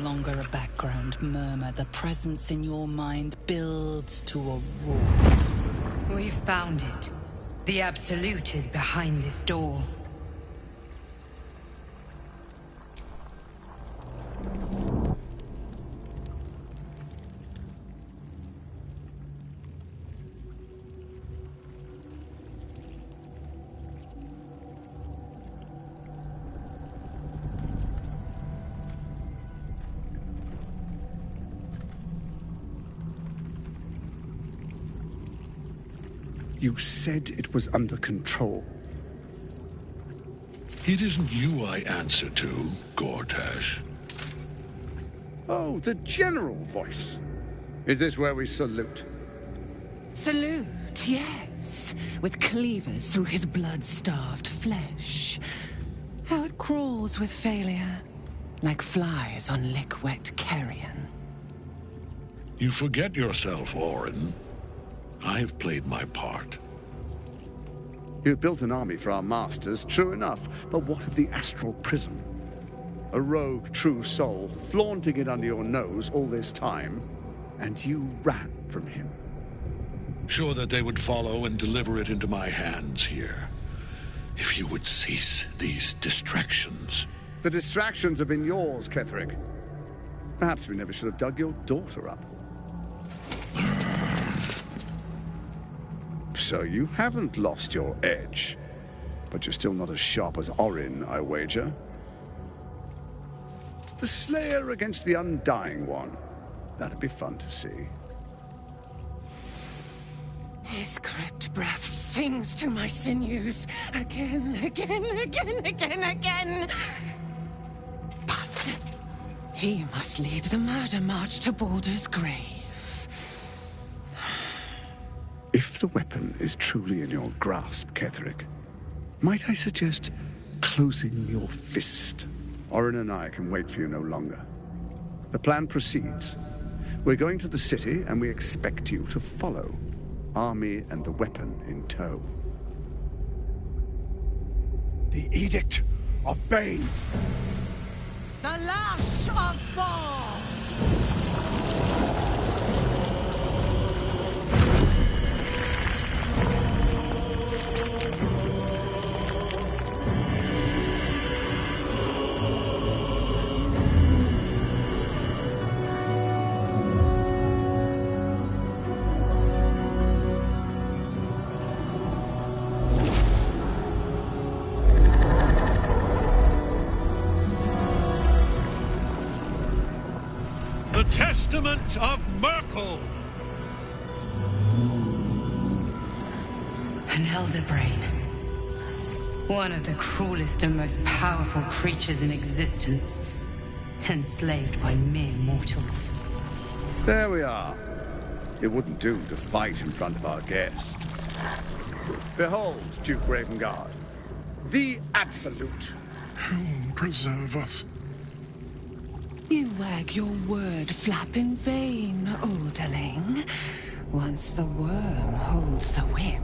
longer a background murmur. The presence in your mind builds to a roar. We've found it. The Absolute is behind this door. You said it was under control. It isn't you I answer to, Gortash. Oh, the general voice. Is this where we salute? Salute, yes. With cleavers through his blood-starved flesh. How it crawls with failure. Like flies on lick-wet carrion. You forget yourself, Orin. I've played my part. You built an army for our masters, true enough. But what of the astral prism? A rogue true soul, flaunting it under your nose all this time, and you ran from him. Sure that they would follow and deliver it into my hands here. If you would cease these distractions. The distractions have been yours, Ketheric. Perhaps we never should have dug your daughter up. So you haven't lost your edge. But you're still not as sharp as Orin, I wager. The Slayer against the Undying One. That'd be fun to see. His crypt breath sings to my sinews. Again. But he must lead the murder march to Baldur's grave. If the weapon is truly in your grasp, Ketheric, might I suggest closing your fist? Orin and I can wait for you no longer. The plan proceeds. We're going to the city, and we expect you to follow. Army and the weapon in tow. The Edict of Bane! The Lash of Thorm! The Testament of Merkel! An elder brain. One of the cruelest and most powerful creatures in existence. Enslaved by mere mortals. There we are. It wouldn't do to fight in front of our guest. Behold, Duke Ravengard. The Absolute. Whom preserve us? You wag your word flap in vain, olderling. Once the worm holds the whip,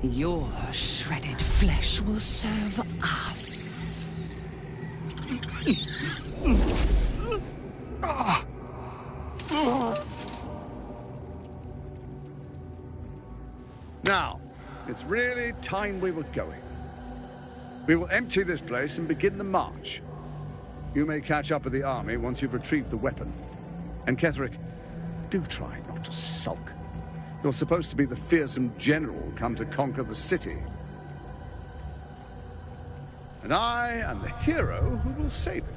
your shredded flesh will serve us. Now, it's really time we were going. We will empty this place and begin the march. You may catch up with the army once you've retrieved the weapon. And Ketheric, do try not to sulk. You're supposed to be the fearsome general come to conquer the city. And I am the hero who will save it.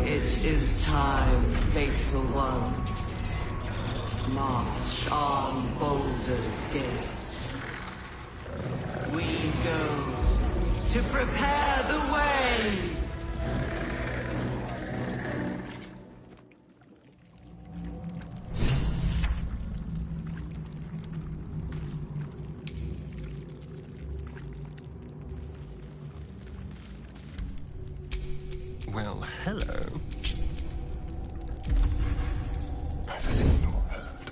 It is time, faithful ones. March on Baldur's Gate. We go to prepare the way. Well, hello. Never seen nor heard.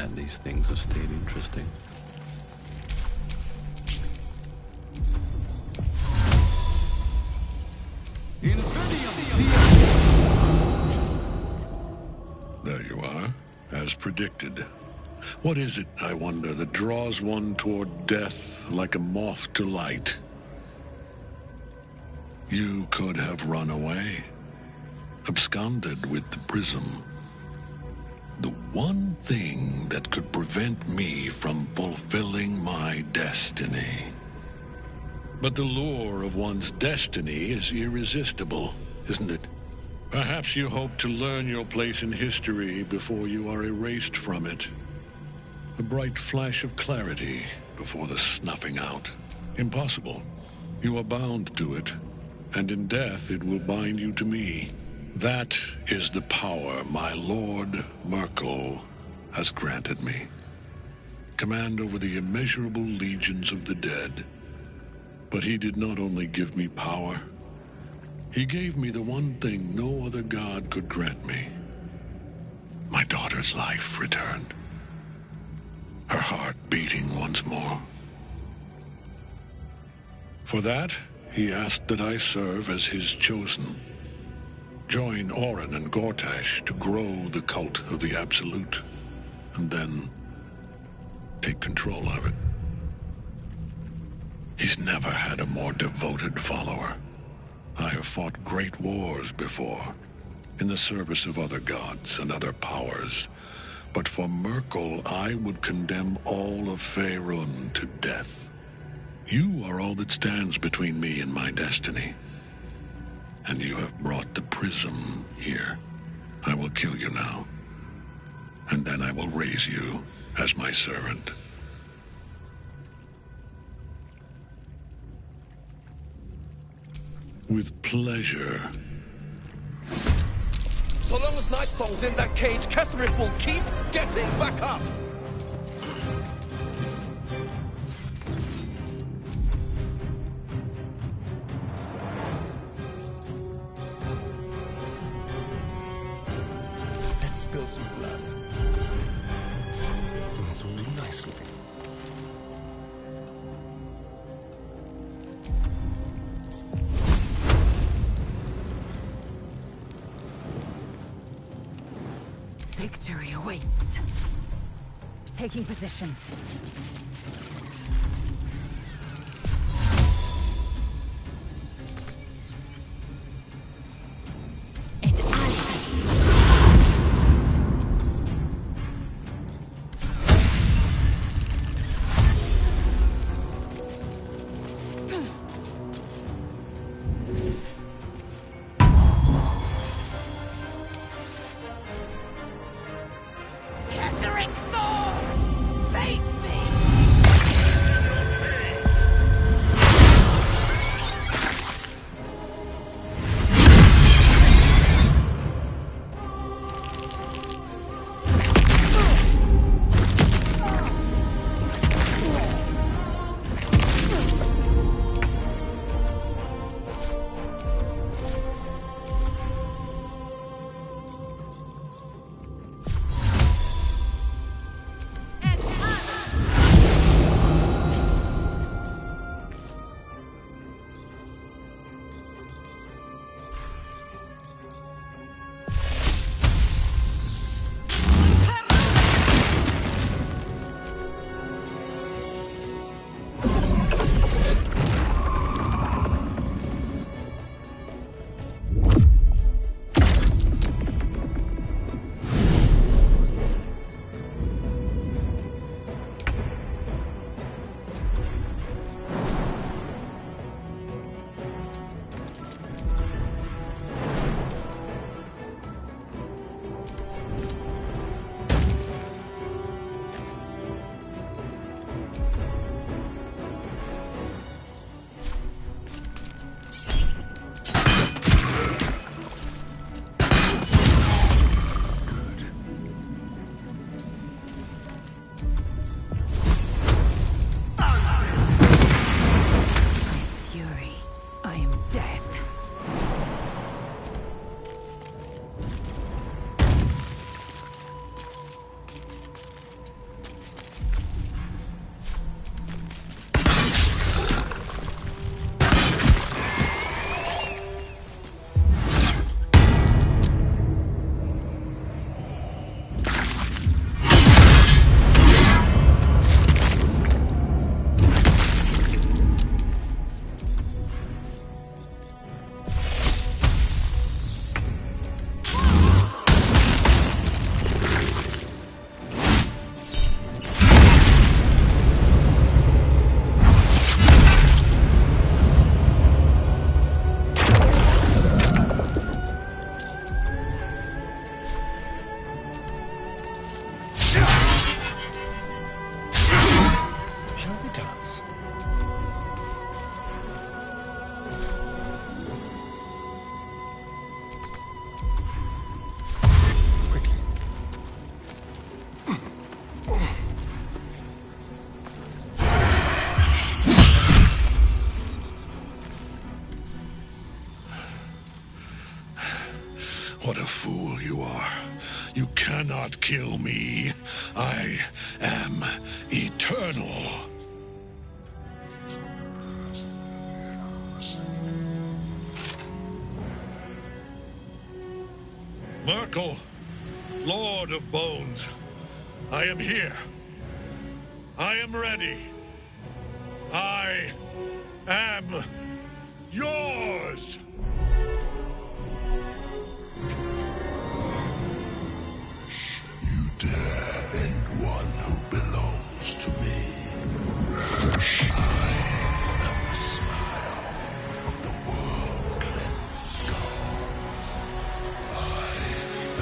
And these things have stayed interesting. There you are, as predicted. What is it, I wonder, that draws one toward death like a moth to light? You could have run away, absconded with the prism. The one thing that could prevent me from fulfilling my destiny. But the lure of one's destiny is irresistible, isn't it? Perhaps you hope to learn your place in history before you are erased from it. A bright flash of clarity before the snuffing out. Impossible. You are bound to it, and in death it will bind you to me. That is the power my Lord Merkel has granted me. Command over the immeasurable legions of the dead. But he did not only give me power, he gave me the one thing no other god could grant me. My daughter's life returned. Her heart beating once more. For that, he asked that I serve as his chosen. Join Orin and Gortash to grow the cult of the Absolute, and then take control of it. He's never had a more devoted follower. I have fought great wars before, in the service of other gods and other powers. But for Merkel, I would condemn all of Faerun to death. You are all that stands between me and my destiny. And you have brought the prism here. I will kill you now. And then I will raise you as my servant. With pleasure. So long as Nightfall's in that cage, Ketheric will keep getting back up! Let's spill some blood. This will do nicely. Victory awaits. Taking position. It Ketheric Thorm! Face me! cannot kill me. I am eternal. Merkel, Lord of Bones, I am here. I am ready. I am yours! You dare end one who belongs to me. I am the smile of the world-cleansed skull. I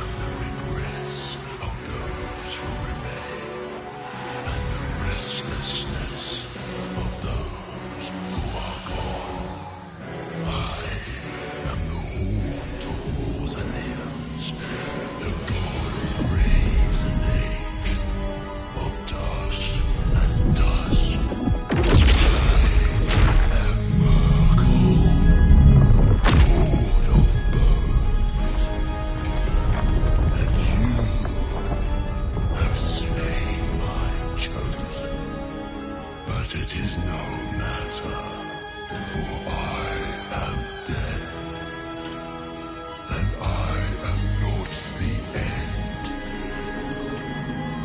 am the regrets of those who remain, and the restlessness of those who are gone. I am the haunt of mausoleums, the god who raves an age of dust and dust. I am Merkel, Lord of Bones, and you have slain my chosen. But it is no matter, for I am dead, and I am not the end.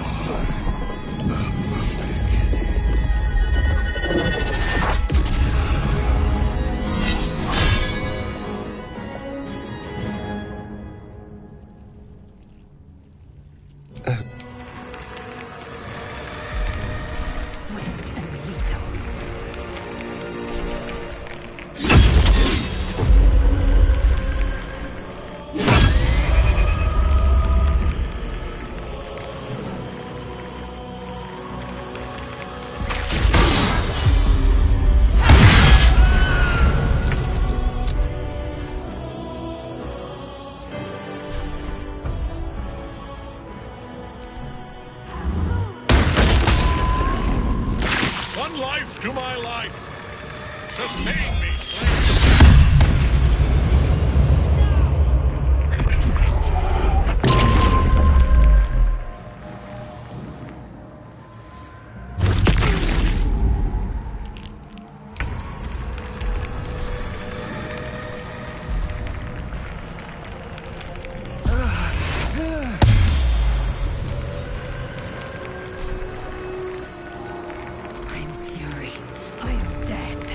I am the beginning. Swift and lethal. One life to my life. Sustain me, Slayer. I am fury. I am death.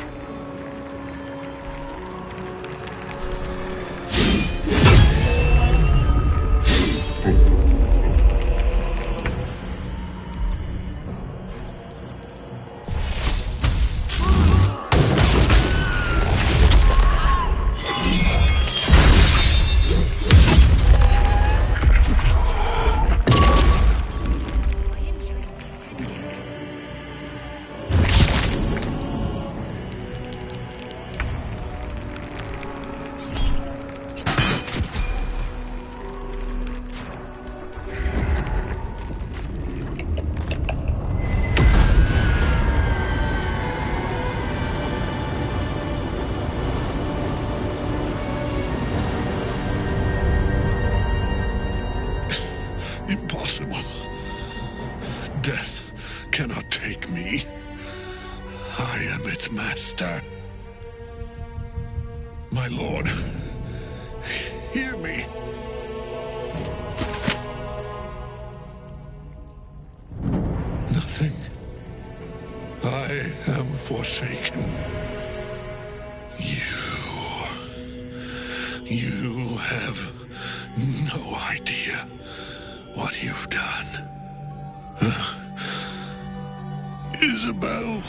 My injuries need tending. Impossible. Death cannot take me. I am its master. My lord, hear me. Nothing. I am forsaken. You have no idea what you've done. Isabel.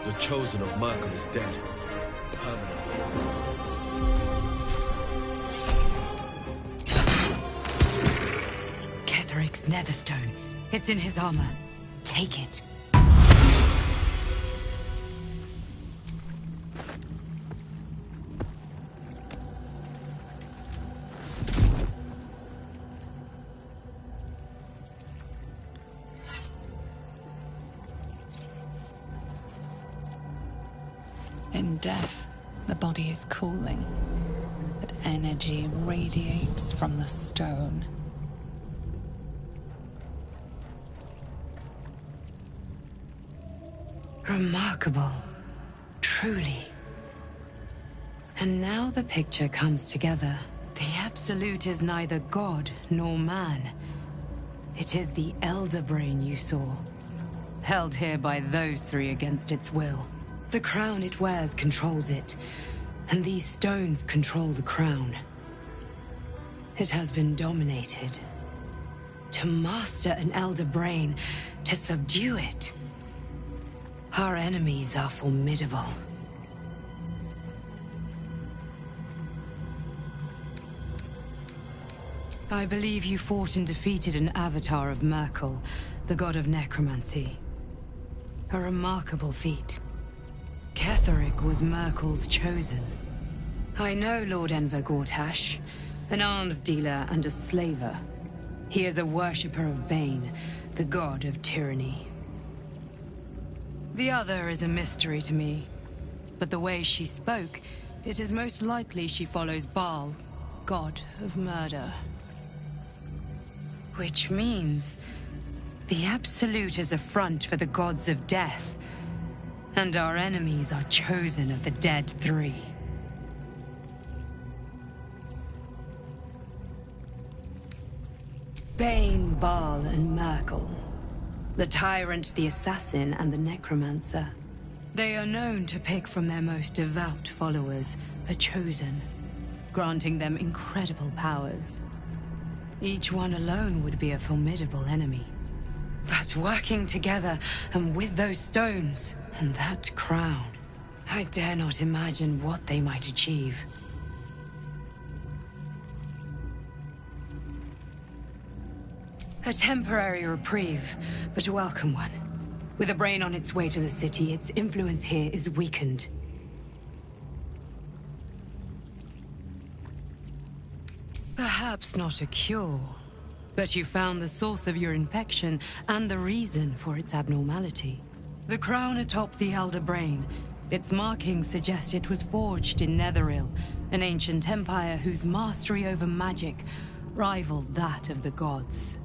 The chosen of Merkel is dead. Permanently. Ketheric's netherstone. It's in his armor. Take it. In death, the body is cooling, but energy radiates from the stone. Remarkable. Truly. And now the picture comes together. The Absolute is neither god nor man. It is the Elder Brain you saw, held here by those three against its will. The crown it wears controls it, and these stones control the crown. It has been dominated. To master an Elder Brain, to subdue it. Our enemies are formidable. I believe you fought and defeated an avatar of Merkel, the god of necromancy. A remarkable feat. Ketheric was Merkel's chosen. I know Lord Enver Gortash, an arms dealer and a slaver. He is a worshipper of Bane, the god of tyranny. The other is a mystery to me, but the way she spoke, it is most likely she follows Baal, god of murder. Which means the Absolute is a front for the gods of death, and our enemies are chosen of the dead three. Bane, Baal, and Merkel. The tyrant, the assassin, and the necromancer. They are known to pick from their most devout followers a chosen, granting them incredible powers. Each one alone would be a formidable enemy. But working together, and with those stones, and that crown, I dare not imagine what they might achieve. A temporary reprieve, but a welcome one. With a brain on its way to the city, its influence here is weakened. Perhaps not a cure, but you found the source of your infection and the reason for its abnormality. The crown atop the Elder Brain. Its markings suggest it was forged in Netheril, an ancient empire whose mastery over magic rivaled that of the gods.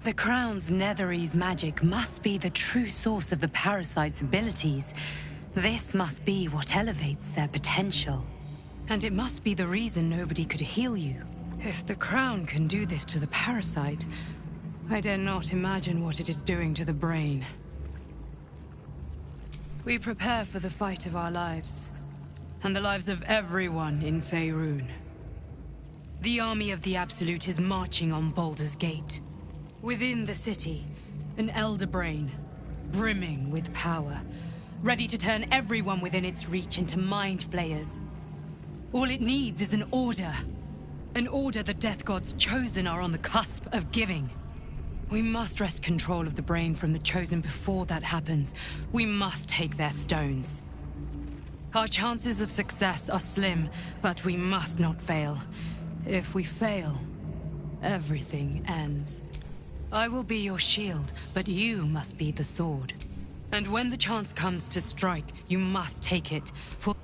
The crown's Netherese magic must be the true source of the parasite's abilities. This must be what elevates their potential. And it must be the reason nobody could heal you. If the crown can do this to the parasite, I dare not imagine what it is doing to the brain. We prepare for the fight of our lives, and the lives of everyone in Faerun. The army of the Absolute is marching on Baldur's Gate. Within the city, an Elder Brain, brimming with power, ready to turn everyone within its reach into mind flayers. All it needs is an order. An order the Death God's chosen are on the cusp of giving. We must wrest control of the brain from the chosen before that happens. We must take their stones. Our chances of success are slim, but we must not fail. If we fail, everything ends. I will be your shield, but you must be the sword. And when the chance comes to strike, you must take it, for...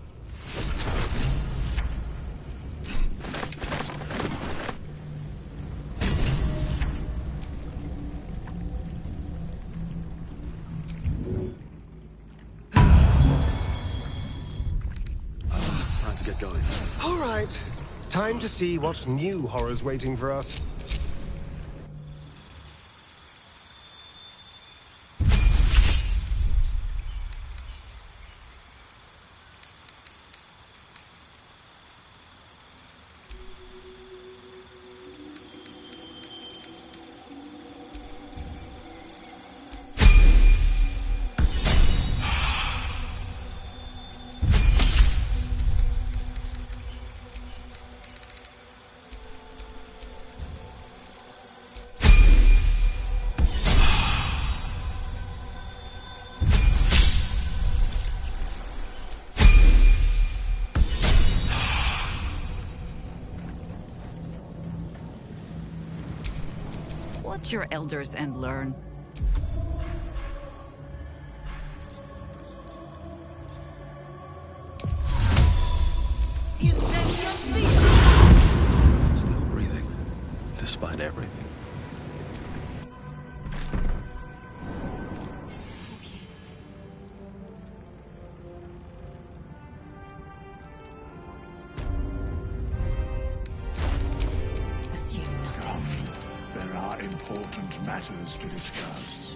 Let's get going. All right. Time to see what new horror's waiting for us. Watch your elders and learn. important matters to discuss.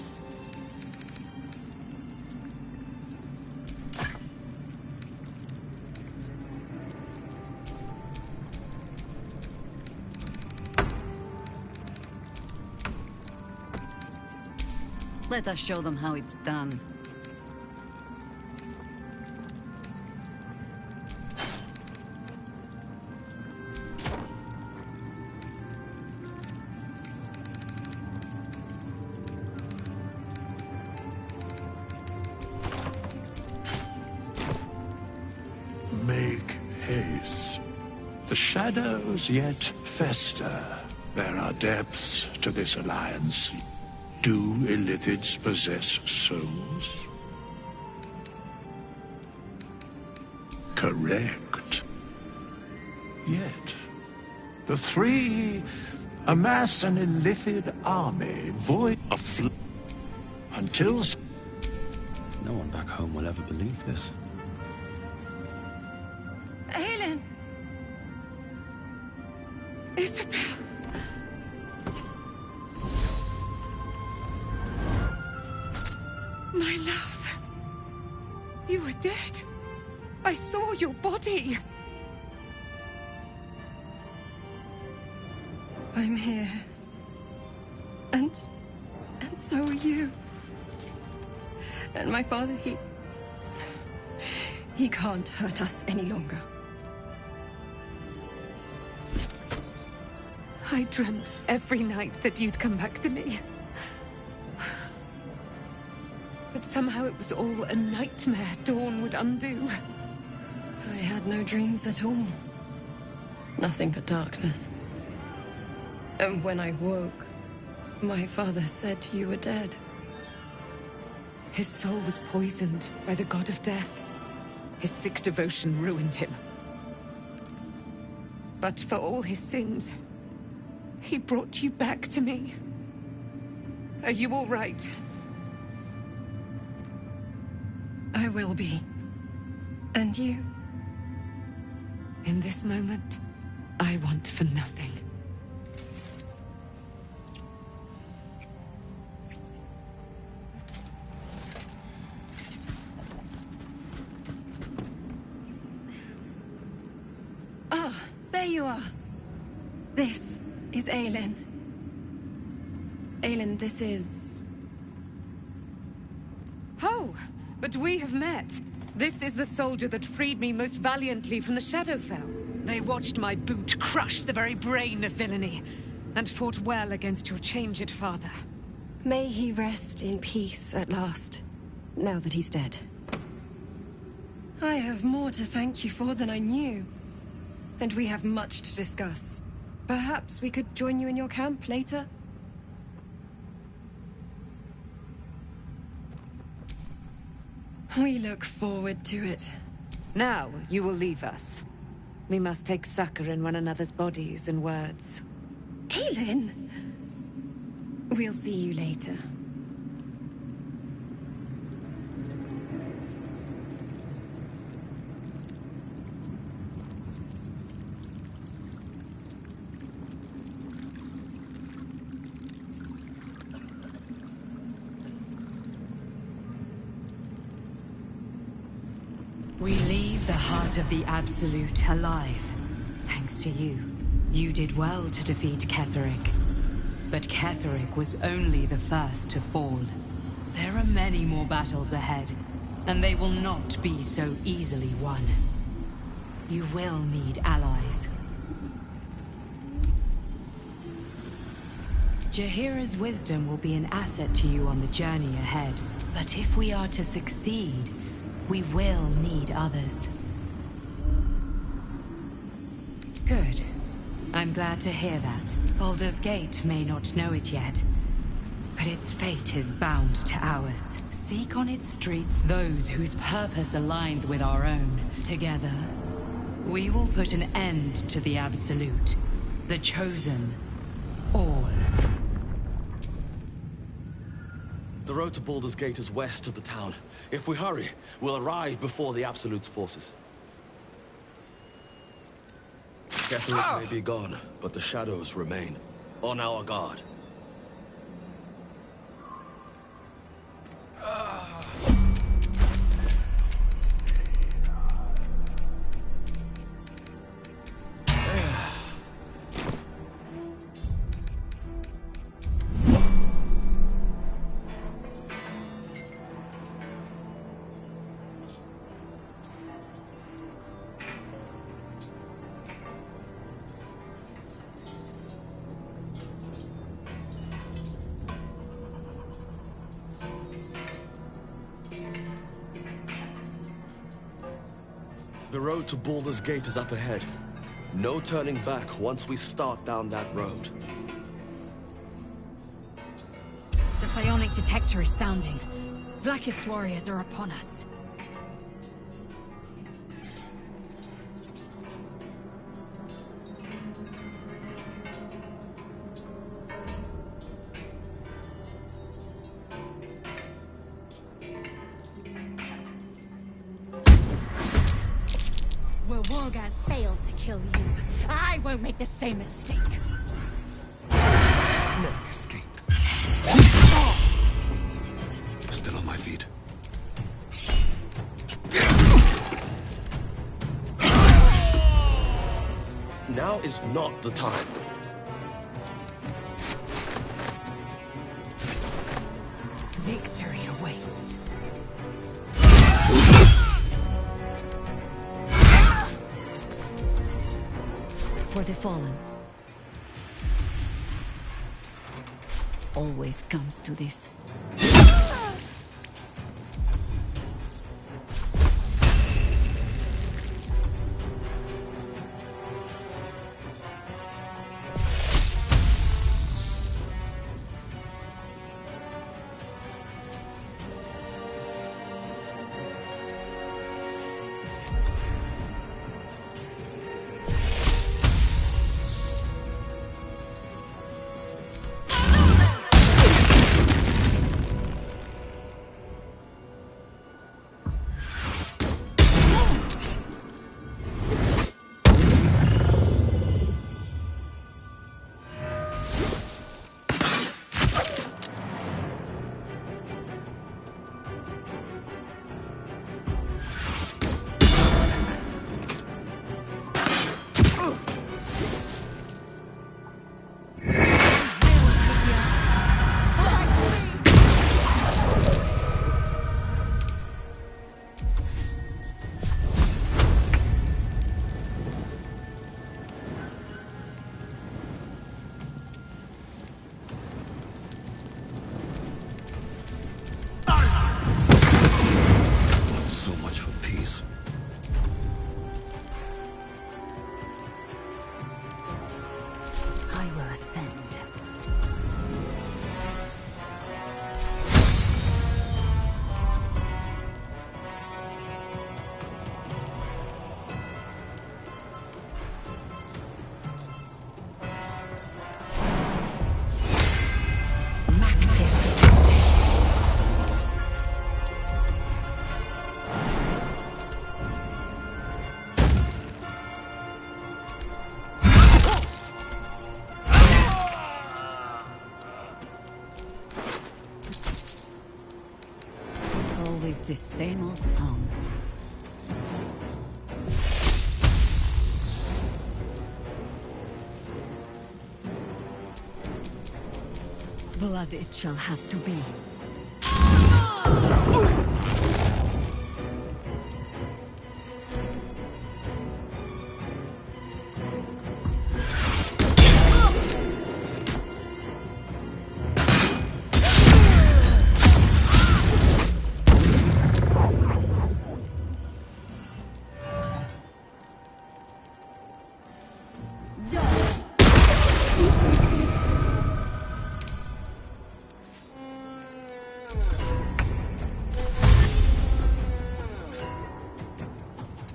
Let us show them how it's done. Make haste. The shadows yet fester. There are depths to this alliance. Do Illithids possess souls? Correct. Yet, the three amass an Illithid army void of until... No one back home will ever believe this. Aelin! Isabel! My love. You were dead. I saw your body. I'm here. And so are you. And my father, he can't hurt us any longer. I dreamt every night that you'd come back to me. But somehow it was all a nightmare Dawn would undo. I had no dreams at all. Nothing but darkness. And when I woke, my father said you were dead. His soul was poisoned by the god of death. His sick devotion ruined him. But for all his sins, he brought you back to me. Are you all right? I will be. And you? In this moment, I want for nothing. Ah, there you are. This is Aelin. Aelin, this is... Oh, but we have met. This is the soldier that freed me most valiantly from the Shadowfell. They watched my boot crush the very brain of villainy, and fought well against your changed father. May he rest in peace at last, now that he's dead. I have more to thank you for than I knew. And we have much to discuss. Perhaps we could join you in your camp later? We look forward to it. Now, you will leave us. We must take succor in one another's bodies and words. Aelin! We'll see you later. We leave the heart of the Absolute alive. Thanks to you. You did well to defeat Ketheric. But Ketheric was only the first to fall. There are many more battles ahead, and they will not be so easily won. You will need allies. Jaheira's wisdom will be an asset to you on the journey ahead. But if we are to succeed, we will need others. Good. I'm glad to hear that. Baldur's Gate may not know it yet, but its fate is bound to ours. Seek on its streets those whose purpose aligns with our own. Together, we will put an end to the Absolute, the Chosen, all. The road to Baldur's Gate is west of the town. If we hurry, we'll arrive before the Absolute's forces. Ketheric may be gone, but the shadows remain. On our guard. The road to Baldur's Gate is up ahead. No turning back once we start down that road. The psionic detector is sounding. Vlaakith's warriors are upon us. Where Wargaz failed to kill you, I won't make the same mistake. No escape. Still on my feet. Now is not the time. Victory awaits. For the fallen. Always comes to this. Always the same old song. Blood it shall have to be.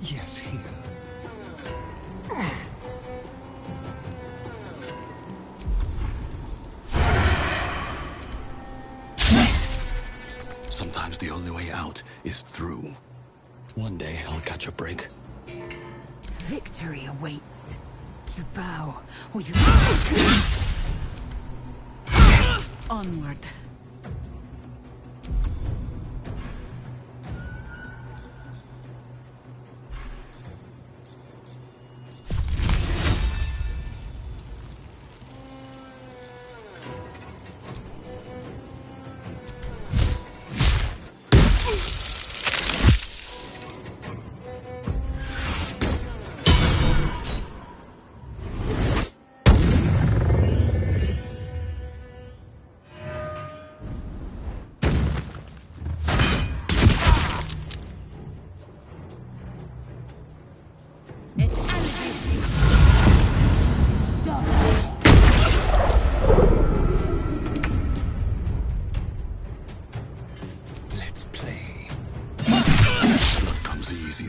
Yes, here. Sometimes the only way out is through. One day I'll catch a break. Victory awaits. You bow, or you... Onward.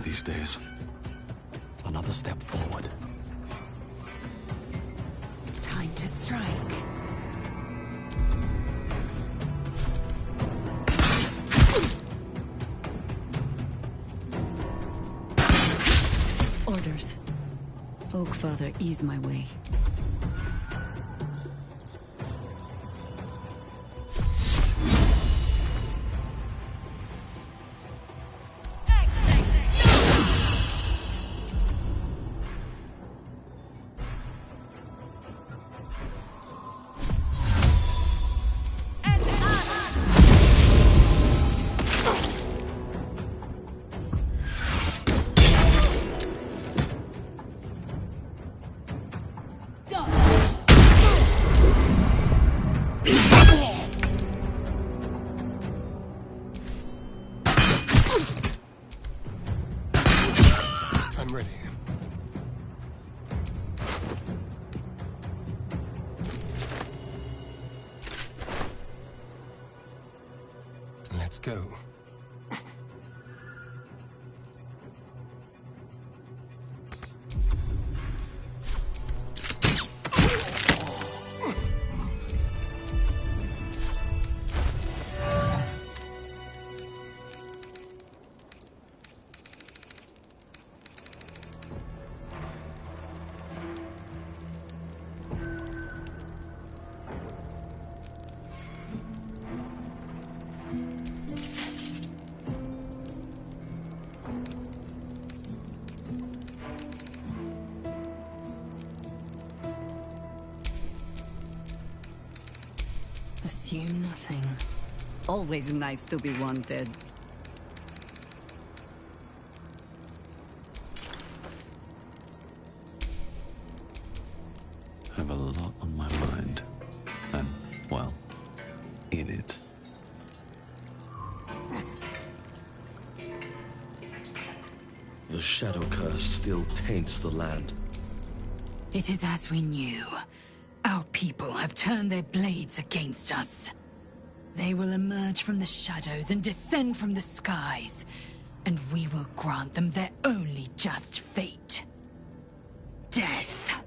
these days. Another step forward. Time to strike. Orders. Oak Father, ease my way. I'm ready. Let's go. Assume nothing. Always nice to be wanted. Have a lot on my mind. And, well, in it. The Shadow Curse still taints the land. It is as we knew. Our people have turned their blades against us. They will emerge from the shadows and descend from the skies, and we will grant them their only just fate. Death.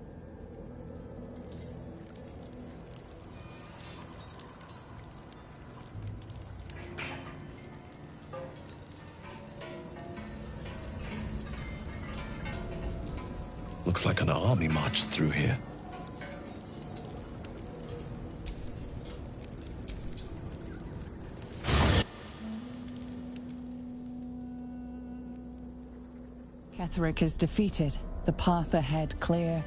Looks like an army marched through here. Ketheric is defeated, the path ahead clear.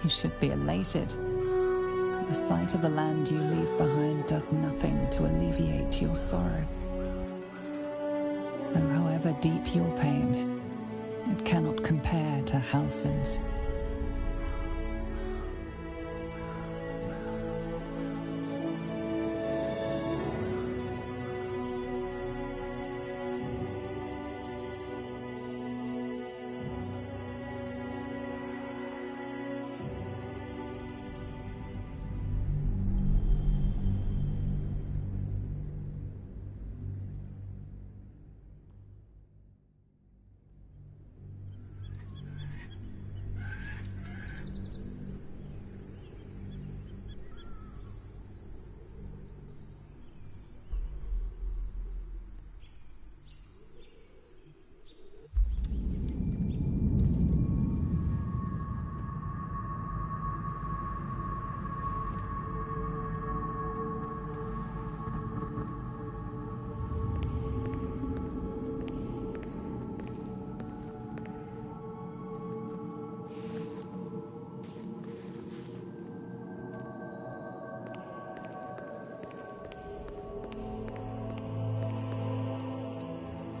You should be elated. The sight of the land you leave behind does nothing to alleviate your sorrow. Though however deep your pain, it cannot compare to Halsin's.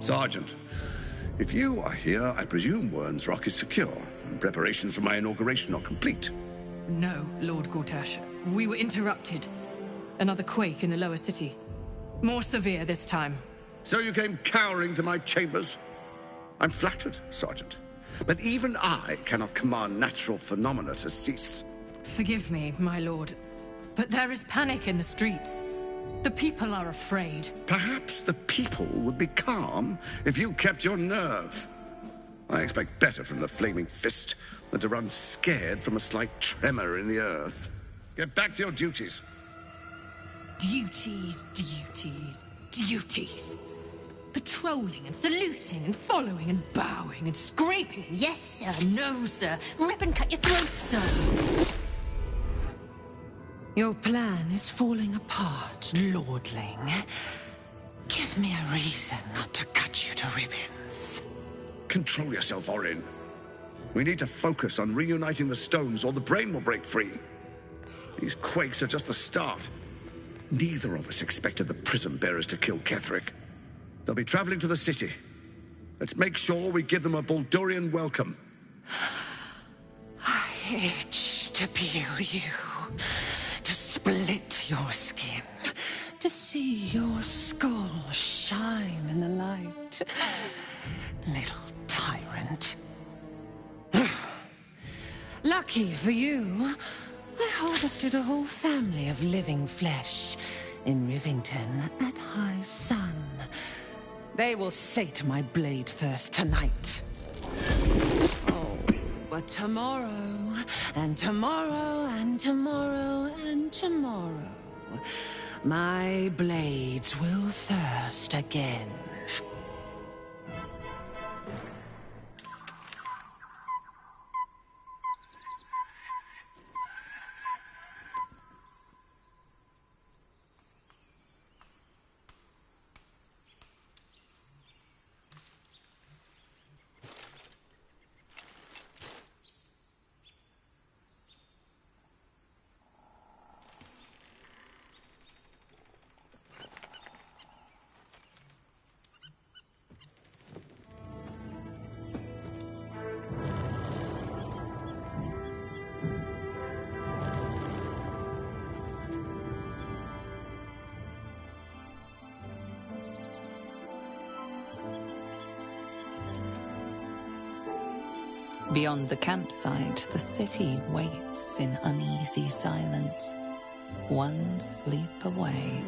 Sergeant, if you are here, I presume Wern's Rock is secure, and preparations for my inauguration are complete. No, Lord Gortash. We were interrupted. Another quake in the lower city. More severe this time. So you came cowering to my chambers? I'm flattered, Sergeant. But even I cannot command natural phenomena to cease. Forgive me, my lord, but there is panic in the streets. The people are afraid. Perhaps the people would be calm if you kept your nerve. I expect better from the Flaming Fist than to run scared from a slight tremor in the earth. Get back to your duties. Duties, duties, duties. Patrolling and saluting and following and bowing and scraping. Yes, sir. No, sir. Rip and cut your throat, sir. Your plan is falling apart, lordling. Give me a reason not to cut you to ribbons. Control yourself, Orin. We need to focus on reuniting the stones or the brain will break free. These quakes are just the start. Neither of us expected the Prism Bearers to kill Ketheric. They'll be traveling to the city. Let's make sure we give them a Baldurian welcome. I itch to peel you, to split your skin, to see your skull shine in the light. Little tyrant. Lucky for you, I harvested a whole family of living flesh in Rivington at high sun. They will sate my blade thirst tonight. Oh, but tomorrow, and tomorrow, and tomorrow, and tomorrow, my blades will thirst again. Beyond the campsite, the city waits in uneasy silence, one sleep away.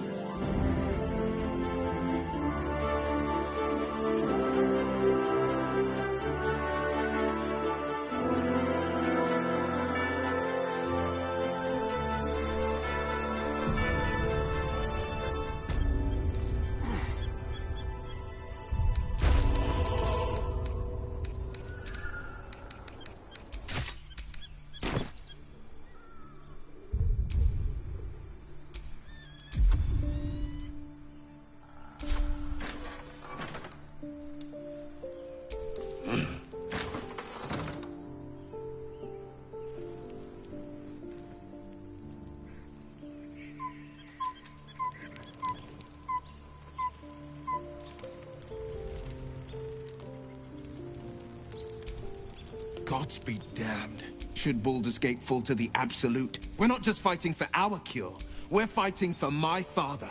Gods be damned. Should Baldur's Gate fall to the Absolute, we're not just fighting for our cure, we're fighting for my father.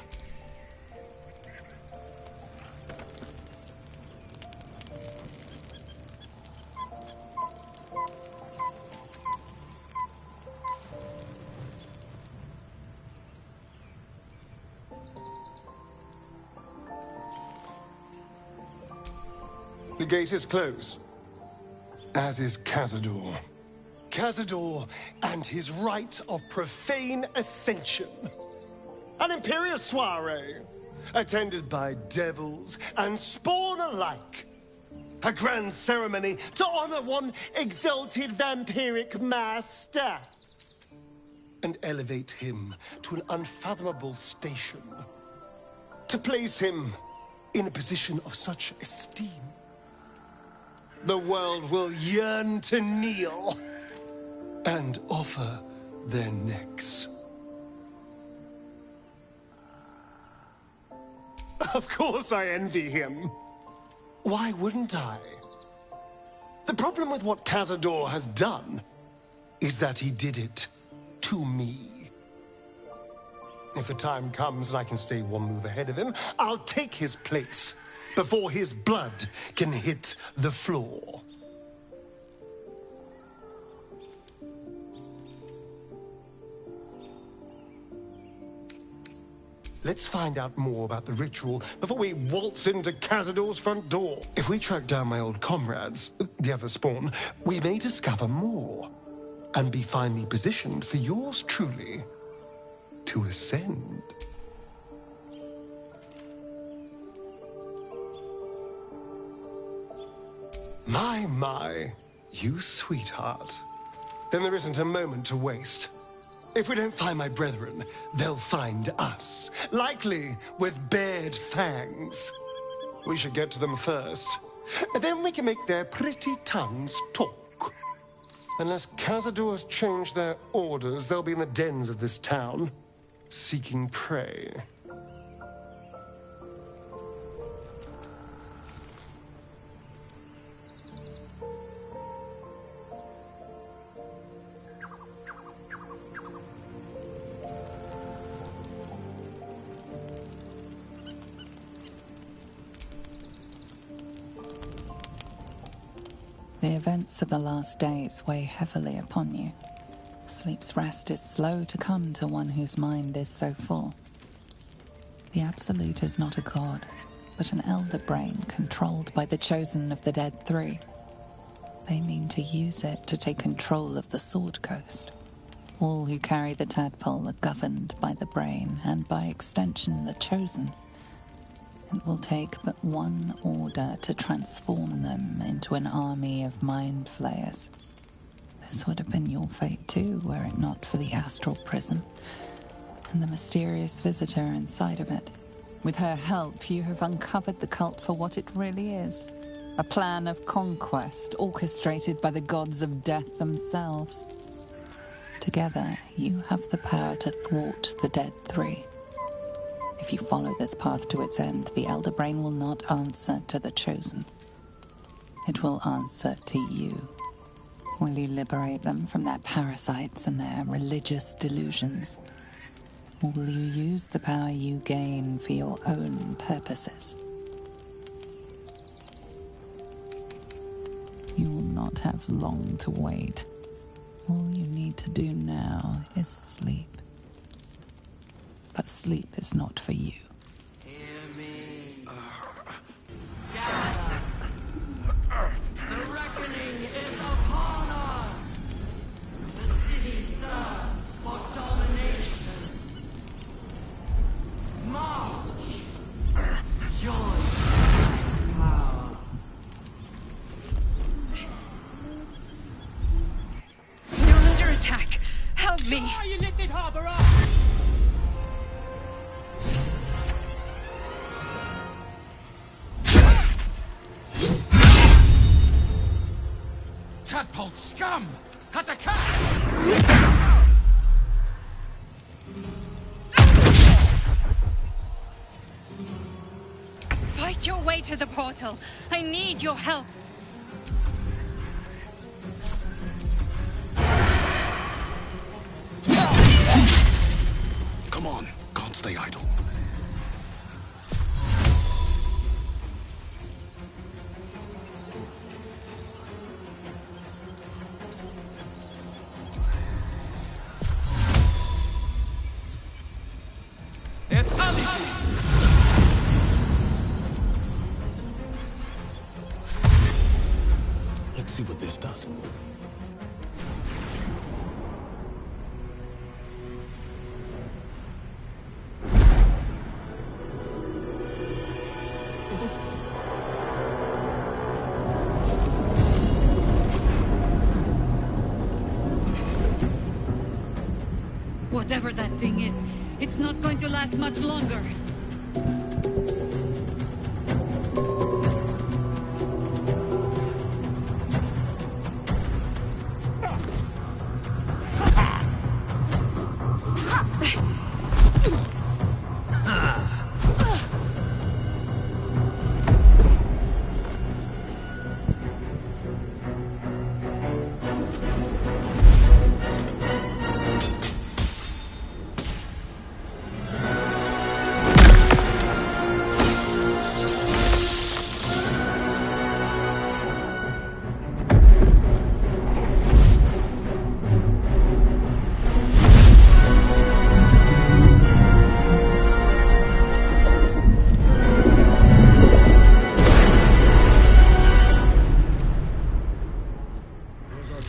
The gate is closed, as is Cazador. Cazador and his rite of profane ascension. An imperial soiree, attended by devils and spawn alike. A grand ceremony to honor one exalted vampiric master. And elevate him to an unfathomable station. To place him in a position of such esteem. The world will yearn to kneel and offer their necks. Of course I envy him. Why wouldn't I? The problem with what Cazador has done is that he did it to me. If the time comes and I can stay one move ahead of him, I'll take his place before his blood can hit the floor. Let's find out more about the ritual before we waltz into Cazador's front door. If we track down my old comrades, the other spawn, we may discover more and be finely positioned for yours truly to ascend. My, you sweetheart. Then there isn't a moment to waste. If we don't find my brethren, they'll find us, likely with bared fangs. We should get to them first. Then we can make their pretty tongues talk. Unless Cazador's changed their orders, they'll be in the dens of this town, seeking prey. The events of the last days weigh heavily upon you. Sleep's rest is slow to come to one whose mind is so full. The Absolute is not a god, but an elder brain controlled by the chosen of the Dead Three. They mean to use it to take control of the Sword Coast. All who carry the tadpole are governed by the brain, and by extension the chosen. It will take but one order to transform them into an army of mind flayers. This would have been your fate too, were it not for the astral prison and the mysterious visitor inside of it. With her help, you have uncovered the cult for what it really is. A plan of conquest orchestrated by the gods of death themselves. Together, you have the power to thwart the Dead Three. If you follow this path to its end, the Elder Brain will not answer to the Chosen. It will answer to you. Will you liberate them from their parasites and their religious delusions? Or will you use the power you gain for your own purposes? You will not have long to wait. All you need to do now is sleep. But sleep is not for you. Hear me. Gather. The reckoning is upon us. The city thirsts for domination. March. Join my power. You're under attack. Help me. You lifted harbor up. Tadpole scum! Attack! Fight your way to the portal. I need your help. Come on, can't stay idle. Let's see what this does. Whatever that thing is, it's not going to last much longer.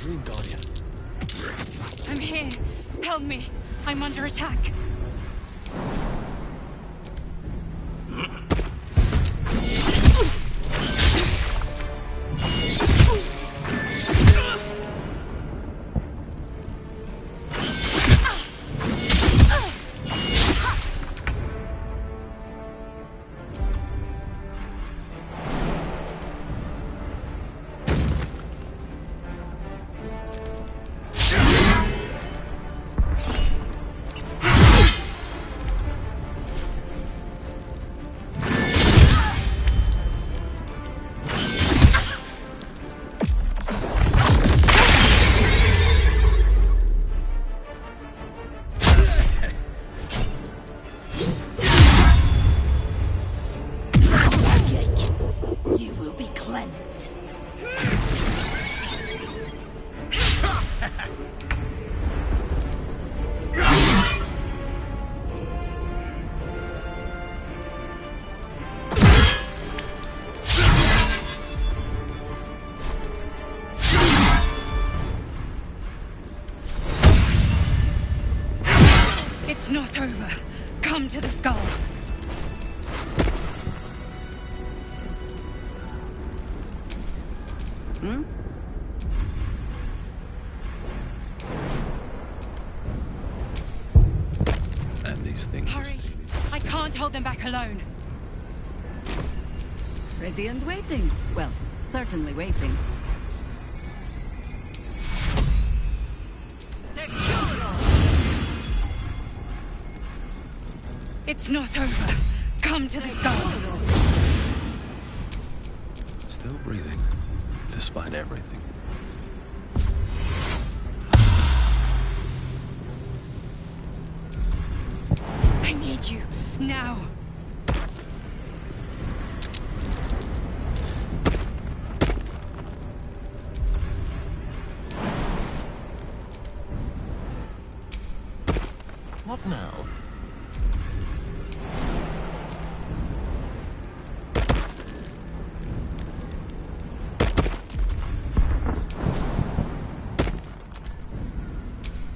Dream Guardian. I'm here. Help me. I'm under attack. It's not over. Come to the skull. And these things. Hurry! I can't hold them back alone. Ready and waiting. Well, certainly waiting. It's not over. Come to the skull. Still breathing, despite everything. I need you, now. What now?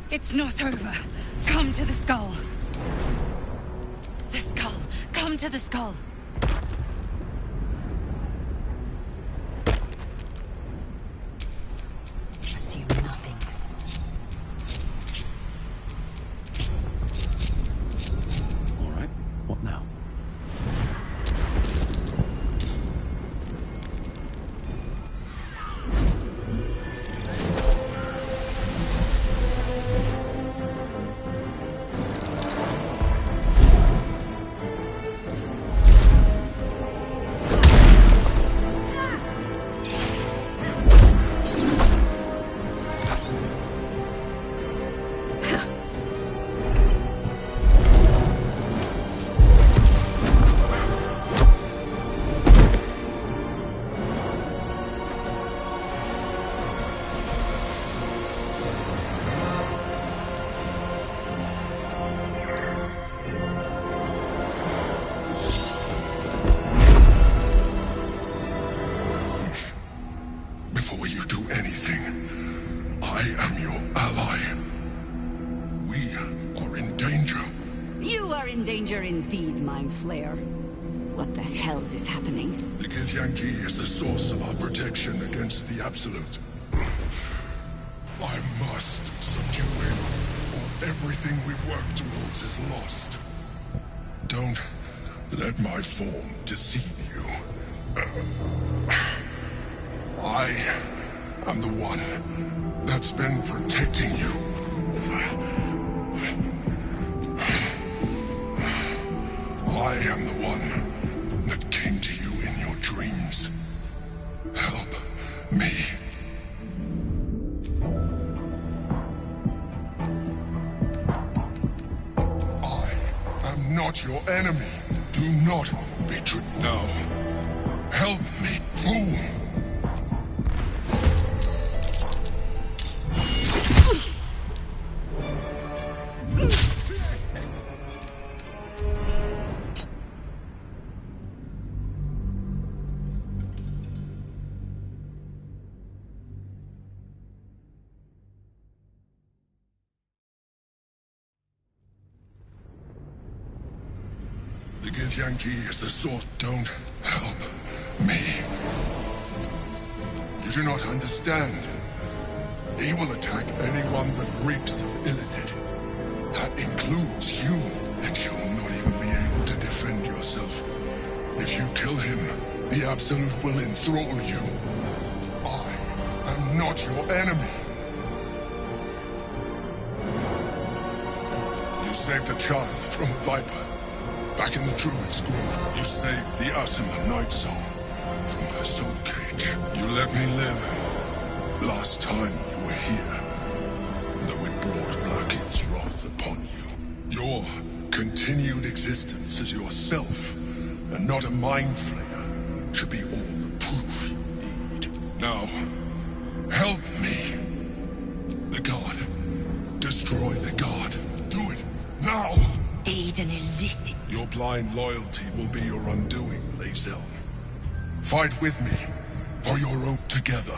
It's not over. Come to the skull. The skull. Come to the skull. Assume nothing. All right. What now? Before you do anything, I am your ally. We are in danger. You are in danger indeed, Mind Flayer. What the hell's is happening? The Githyanki is the source of our protection against the Absolute. I must subdue him, or everything we've worked towards is lost. Don't let my form deceive you. I am the one that's been protecting you. I am the one that came to you in your dreams. Help me. I am not your enemy. Do not betray now. Help me, fool. The Githyanki is the sword. Don't help me. You do not understand. He will attack anyone that reeks of Illithid. That includes you, and you will not even be able to defend yourself. If you kill him, the Absolute will enthrall you. I am not your enemy. You saved a child from a viper. Back in the Druid school, you saved the Asima Night Soul from her soul cage. You let me live. Last time you were here, though it brought Blackith's wrath upon you. Your continued existence as yourself, and not a mind flayer, should be all the proof you need. Now, help me. The god. Destroy the god. Do it now. Aid an Illithid. Your blind loyalty will be your undoing, Lae'zel. Fight with me, for your own together.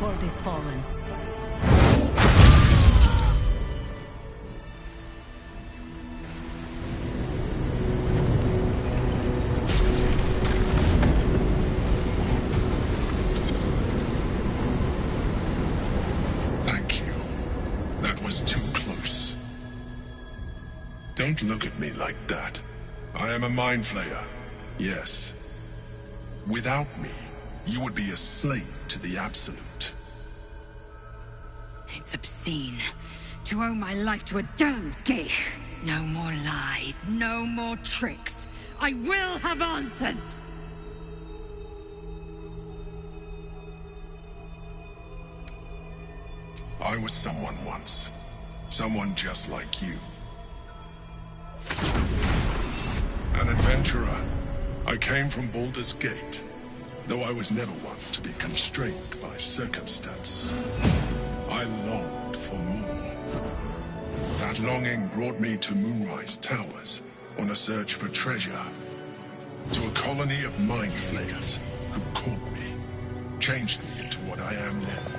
for the fallen. Thank you. That was too close. Don't look at me like that. I am a mind flayer. Yes. Without me, you would be a slave to the Absolute. It's obscene to owe my life to a damned geich. No more lies, no more tricks. I will have answers! I was someone once. Someone just like you. An adventurer. I came from Baldur's Gate, though I was never one to be constrained by circumstance. I longed for more. That longing brought me to Moonrise Towers on a search for treasure. To a colony of mind flayers who caught me, changed me into what I am now.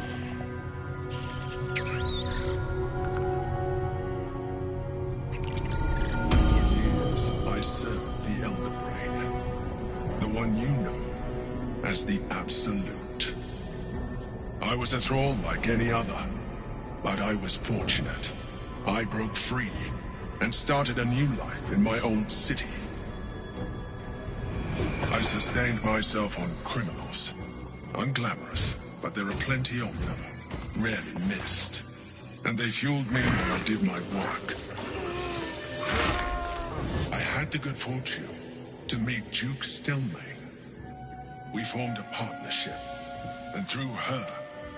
I served the Elder Brain, the one you know as the Absolute. I was a thrall like any other, but I was fortunate. I broke free and started a new life in my old city. I sustained myself on criminals. Unglamorous, but there are plenty of them, rarely missed. And they fueled me while I did my work. I had the good fortune to meet Duke Stelmane. We formed a partnership, and through her,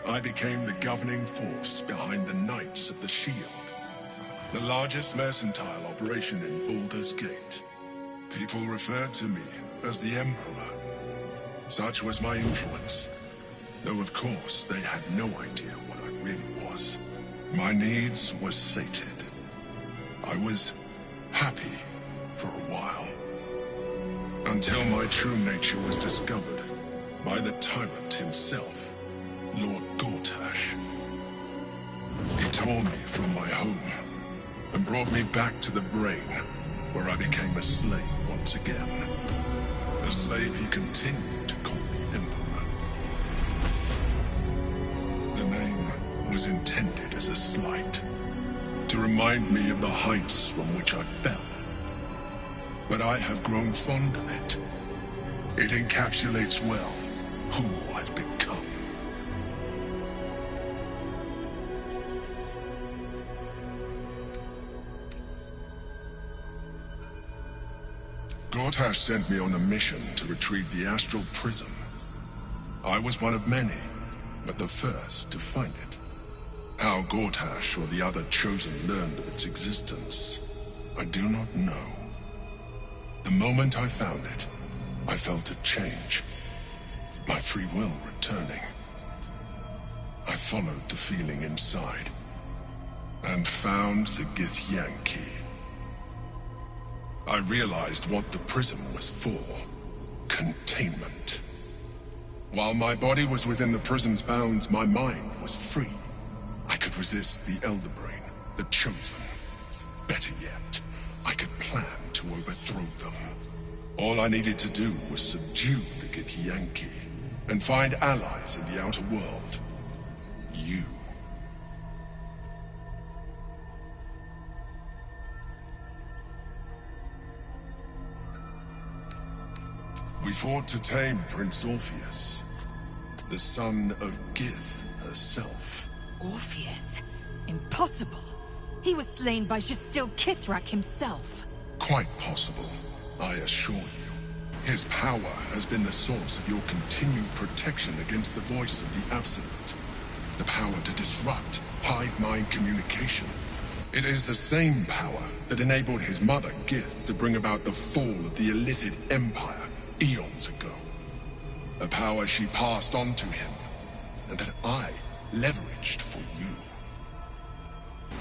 I became the governing force behind the Knights of the Shield, the largest mercantile operation in Baldur's Gate. People referred to me as the Emperor. Such was my influence, though of course they had no idea what I really was. My needs were sated. I was happy for a while, until my true nature was discovered by the tyrant himself, Lord Gortash. He tore me from my home and brought me back to the Brain, where I became a slave once again. A slave he continued to call me Emperor. The name was intended as a slight, to remind me of the heights from which I fell. But I have grown fond of it. It encapsulates well who I've become. Gortash sent me on a mission to retrieve the Astral Prism. I was one of many, but the first to find it. How Gortash or the other Chosen learned of its existence, I do not know. The moment I found it, I felt a change. My free will returning. I followed the feeling inside, and found the Githyanki. I realized what the prism was for. Containment. While my body was within the prism's bounds, my mind was free. I could resist the Elder Brain, the Chosen. Better yet, I could plan to overthrow them. All I needed to do was subdue the Githyanki and find allies in the outer world. You. We fought to tame Prince Orpheus, the son of Gith herself. Orpheus? Impossible! He was slain by Justil Kithrak himself. Quite possible, I assure you. His power has been the source of your continued protection against the voice of the Absolute. The power to disrupt hive-mind communication. It is the same power that enabled his mother, Gith, to bring about the fall of the Illithid Empire eons ago. A power she passed on to him, and that I leveraged for you.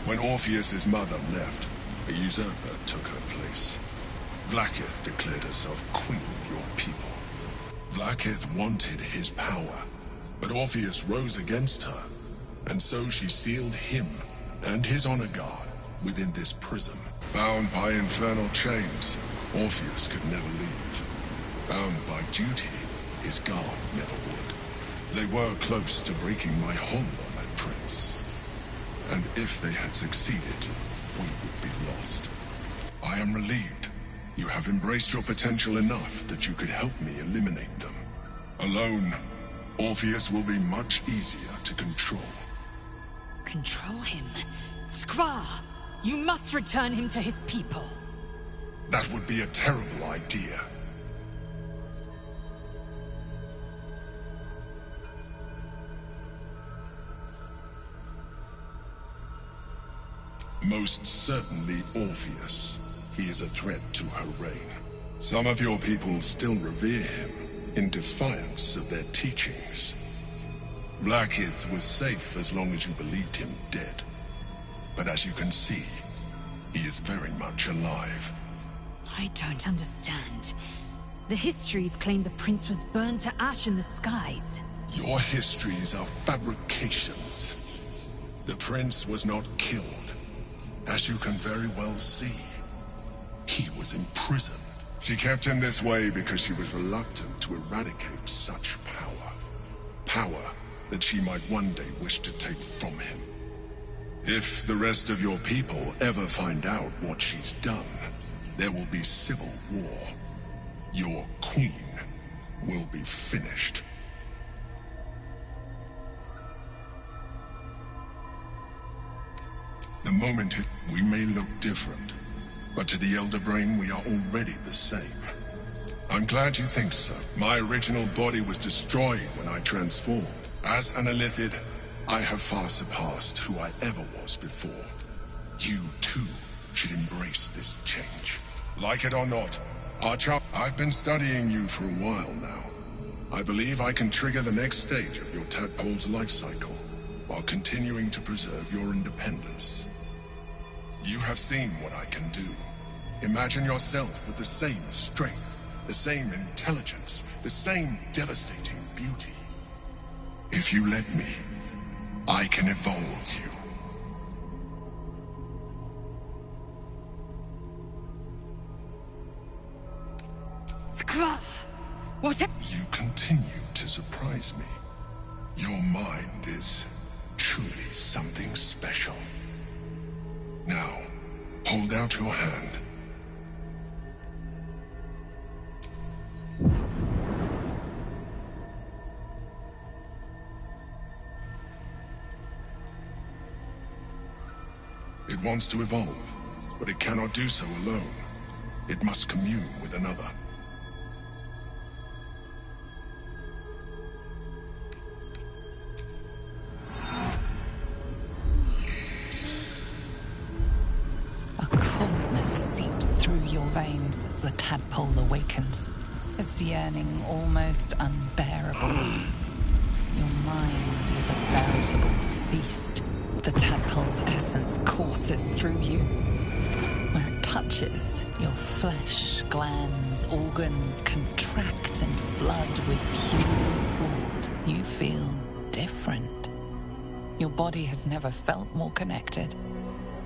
When Orpheus's mother left, a usurper took her place. Vlaakith declared herself queen of your people. Vlaakith wanted his power, But Orpheus rose against her, and so she sealed him and his honor guard within this prison. Bound by infernal chains, Orpheus could never leave. Bound by duty, his guard never would. They were close to breaking my hold on that prince. And if they had succeeded, we would be lost. I am relieved. You have embraced your potential enough that you could help me eliminate them. Alone, Orpheus will be much easier to control. Control him? Skra! You must return him to his people. That would be a terrible idea. Most certainly Orpheus. He is a threat to her reign. Some of your people still revere him, in defiance of their teachings. Blackheath was safe as long as you believed him dead. But as you can see, he is very much alive. I don't understand. The histories claim the prince was burned to ash in the skies. Your histories are fabrications. The prince was not killed. As you can very well see, he was imprisoned. She kept him this way because she was reluctant to eradicate such power. Power that she might one day wish to take from him. If the rest of your people ever find out what she's done, there will be civil war. Your queen will be finished. The moment we may look different, but to the Elder Brain we are already the same. I'm glad you think so. My original body was destroyed when I transformed. As an Illithid, I have far surpassed who I ever was before. You, too, should embrace this change. Like it or not, Archer, I've been studying you for a while now. I believe I can trigger the next stage of your tadpole's life cycle, while continuing to preserve your independence. You have seen what I can do. Imagine yourself with the same strength, the same intelligence, the same devastating beauty. If you let me, I can evolve you. Skra! What? You continue to surprise me. Your mind is truly something special. Now, hold out your hand. It wants to evolve, but it cannot do so alone. It must commune with another. A coldness seeps through your veins as the tadpole awakens, its yearning almost unbearable. Your mind is a veritable feast. The tadpole's essence courses through you. Where it touches, your flesh, glands, organs contract and flood with pure thought. You feel different. Your body has never felt more connected.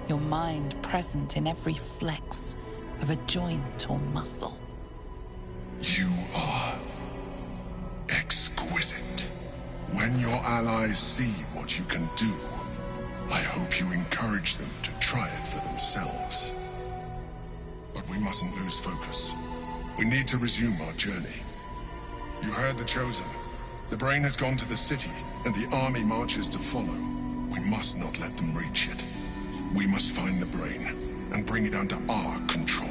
Your mind present in every flex of a joint or muscle. You are exquisite. When your allies see what you can do, I hope you encourage them to try it for themselves. But we mustn't lose focus. We need to resume our journey. You heard the Chosen. The Brain has gone to the city, and the army marches to follow. We must not let them reach it. We must find the Brain, and bring it under our control.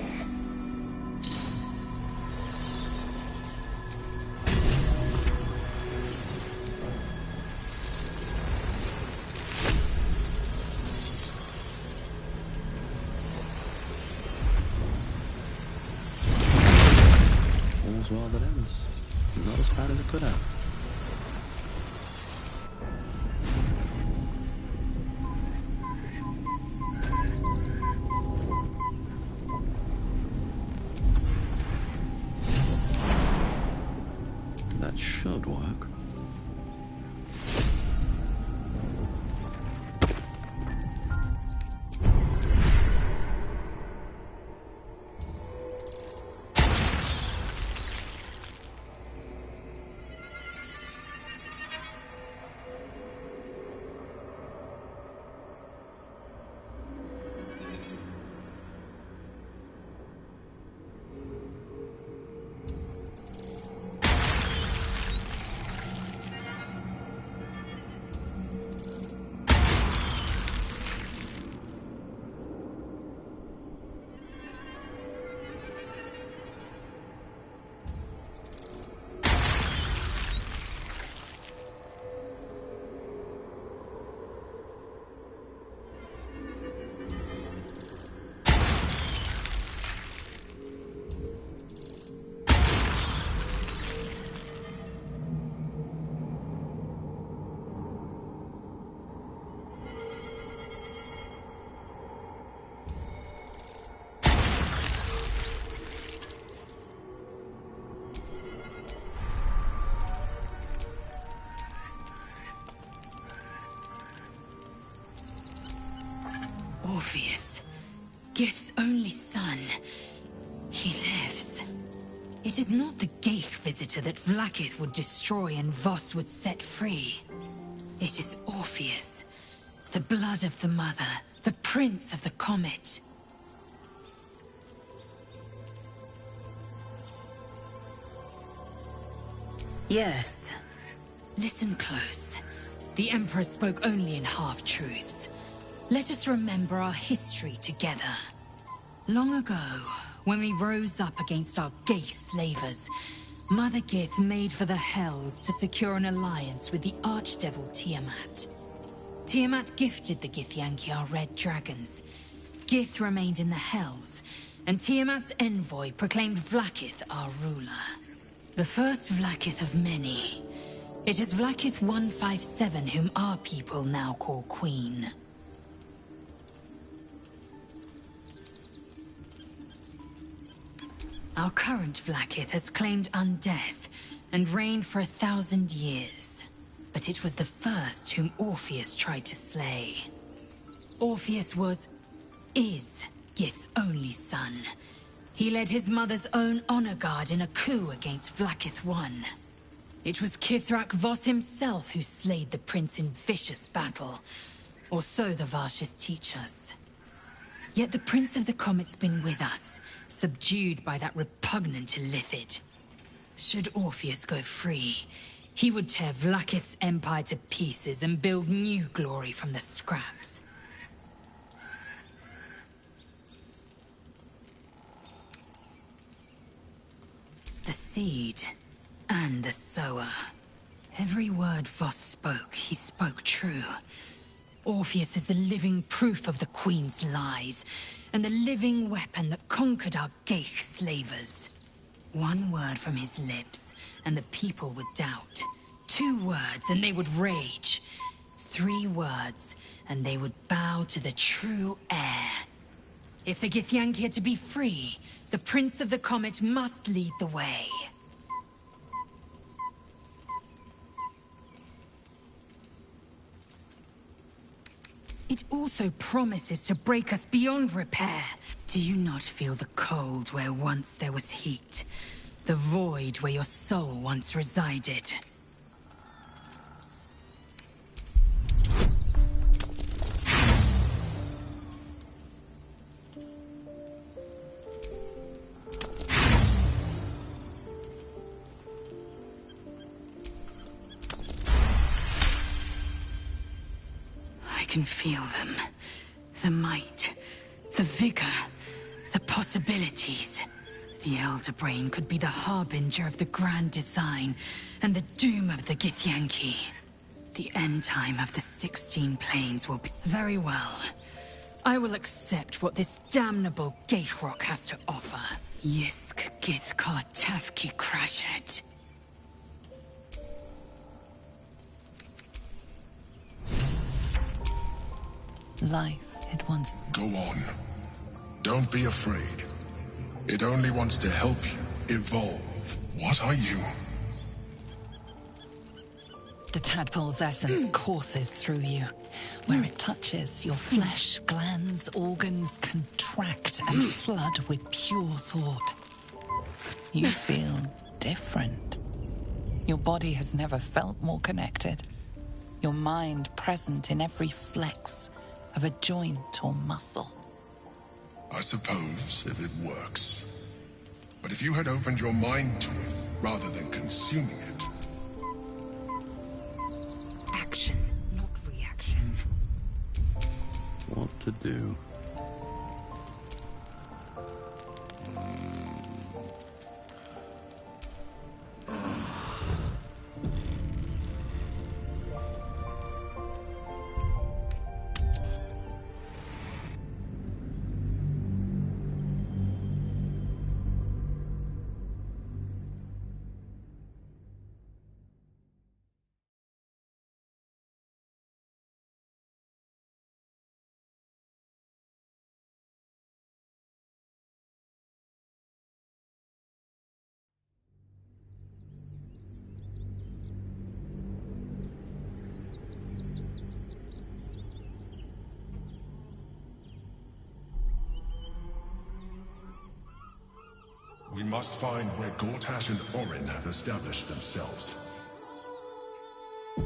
All's well that ends. Not as bad as it could have. That should work. Orpheus, Gith's only son. He lives. It is not the Geich visitor that Vlaakith would destroy and Voss would set free. It is Orpheus, the blood of the mother, the prince of the comet. Yes. Listen close. The Emperor spoke only in half-truths. Let us remember our history together. Long ago, when we rose up against our Geich slavers, Mother Gith made for the Hells to secure an alliance with the Archdevil Tiamat. Tiamat gifted the Githyanki our red dragons. Gith remained in the Hells, and Tiamat's envoy proclaimed Vlaakith our ruler. The first Vlaakith of many. It is Vlaakith 157 whom our people now call Queen. Our current Vlaakith has claimed undeath and reigned for 1,000 years. But it was the first whom Orpheus tried to slay. Orpheus is Gith's only son. He led his mother's own honor guard in a coup against Vlaakith I. It was Kithrak Voss himself who slayed the prince in vicious battle. Or so the Varshas teach us. Yet the Prince of the Comet's been with us, subdued by that repugnant Illithid. Should Orpheus go free, he would tear Vlaakith's empire to pieces and build new glory from the scraps. The seed and the sower. Every word Voss spoke, he spoke true. Orpheus is the living proof of the Queen's lies, and the living weapon that conquered our Geich slavers. One word from his lips, and the people would doubt. 2 words, and they would rage. 3 words, and they would bow to the true heir. If the Githyanki are to be free, the Prince of the Comet must lead the way. It also promises to break us beyond repair. Do you not feel the cold where once there was heat? The void where your soul once resided? I can feel them. The might, the vigor, the possibilities. The Elder Brain could be the harbinger of the grand design and the doom of the Githyanki. The end time of the 16 planes will be... Very well. I will accept what this damnable Geichrok has to offer. Yisk Githkar Tafki Krashet. Life, it once... Go on. Don't be afraid. It only wants to help you evolve. What are you? The tadpole's essence courses through you. Where it touches, your flesh, glands, organs contract and flood with pure thought. You feel different. Your body has never felt more connected. Your mind present in every flex of a joint or muscle. I suppose, if it works. But if you had opened your mind to it, rather than consuming it... Action, not reaction. What to do? We must find where Gortash and Orin have established themselves.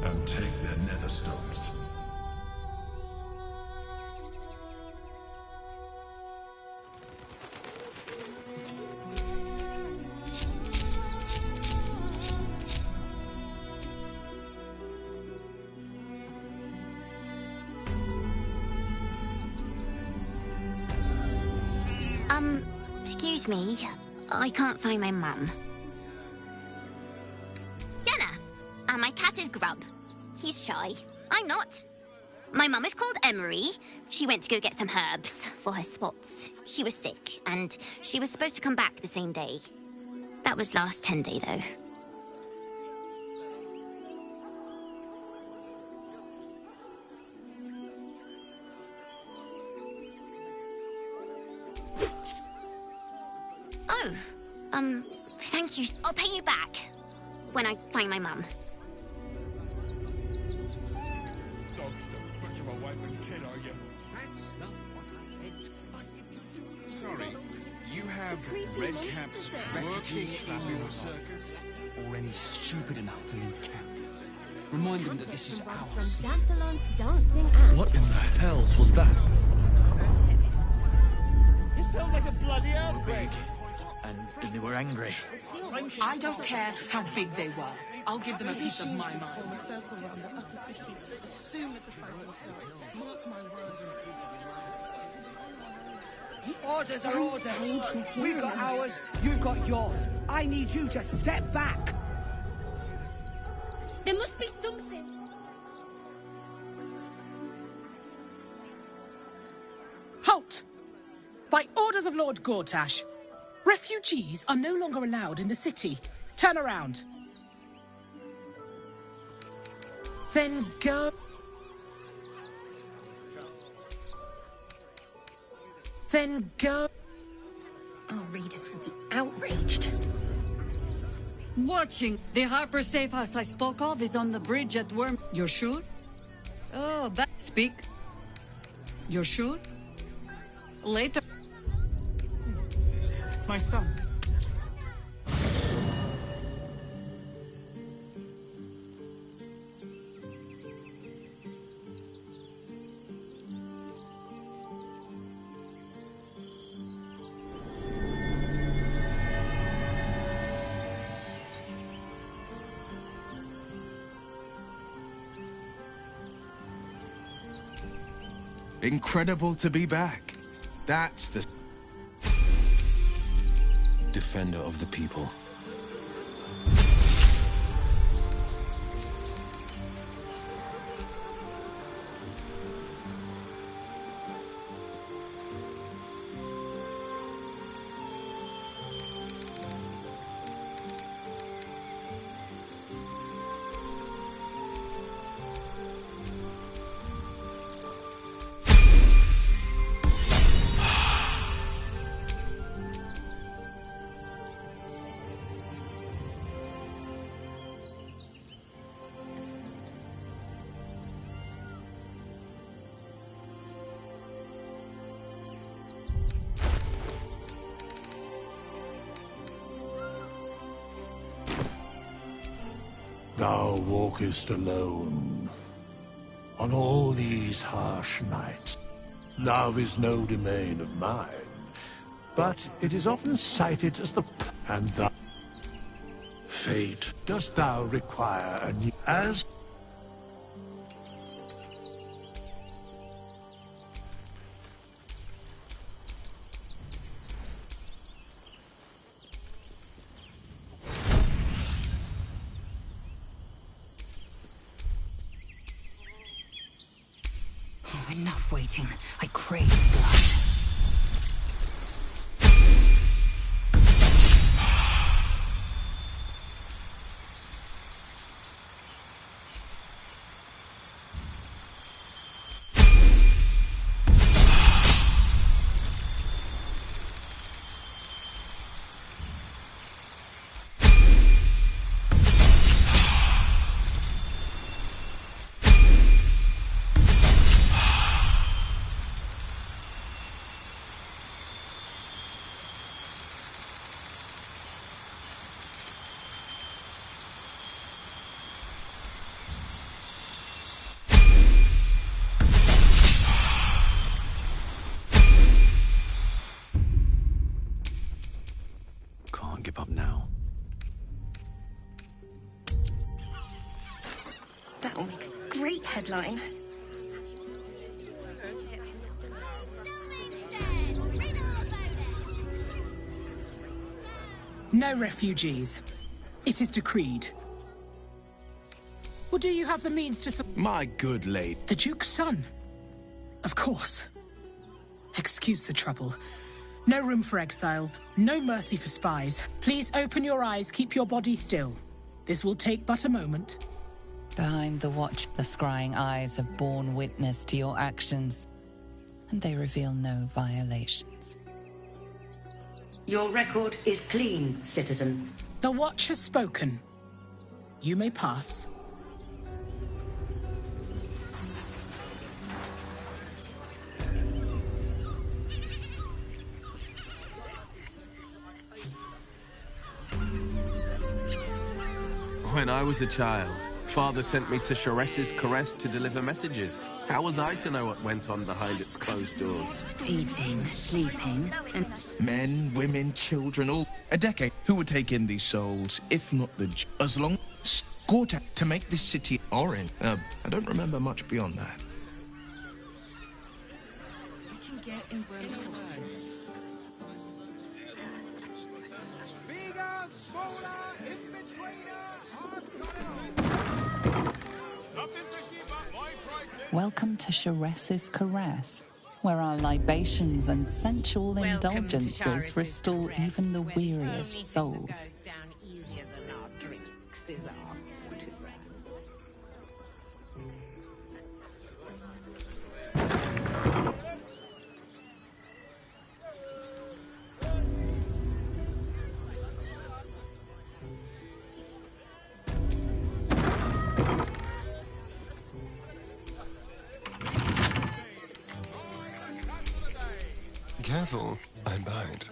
And take their nether stones. Excuse me. I can't find my mum. Yenna! And my cat is Grub. He's shy. I'm not. My mum is called Emery. She went to go get some herbs for her spots. She was sick, and she was supposed to come back the same day. That was last 10 day, though. Thank you. I'll pay you back when I find my mum. Sorry, do you have red caps working in your circus? Or any stupid enough to leave camp? Remind them that this is ours. From Danthalon's dancing act. What in the hells was that? It felt like a bloody earthquake. And they were angry. I don't care how big they were. I'll give them a piece of my mind. Orders are orders. We've got ours, you've got yours. I need you to step back. There must be something. Halt! By orders of Lord Gortash, refugees are no longer allowed in the city. Turn around. Then go. Then go. Our readers will be outraged. Watching. The Harper safe house I spoke of is on the bridge at Worm. You're sure? Oh, speak. You're sure? Later. My son. Incredible to be back. That's the... Defender of the people. Thou walkest alone on all these harsh nights. Love is no domain of mine, but it is often cited as the... And thou... Fate, dost thou require a new... As... Enough waiting. I crave blood. headline. No refugees. It is decreed. Well, do you have the means to My good lady. The Duke's son? Of course. Excuse the trouble. No room for exiles. No mercy for spies. Please open your eyes. Keep your body still. This will take but a moment. Behind the watch, the scrying eyes have borne witness to your actions, and they reveal no violations. Your record is clean, citizen. The watch has spoken. You may pass. When I was a child, Father sent me to Sharess's Caress to deliver messages. How was I to know what went on behind its closed doors? Eating, sleeping, and... Men, women, children, all... A decade. Who would take in these souls, if not the... As long as... Gorta to make this city orange. I don't remember much beyond that. We can get in Worm's Crossing. Bigger, smaller, in-betweener, Welcome to Sharess's Caress, where our libations and sensual indulgences restore even the weariest souls. Careful, I bite.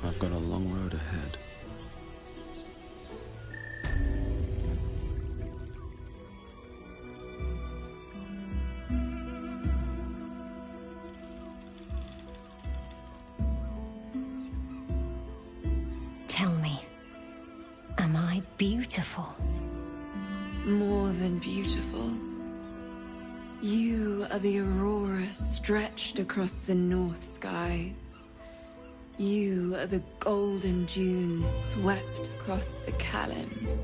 I've got a long road ahead. Tell me, am I beautiful? More than beautiful. You are the aurora stretched across the north skies. You are the golden dunes swept across the Calym.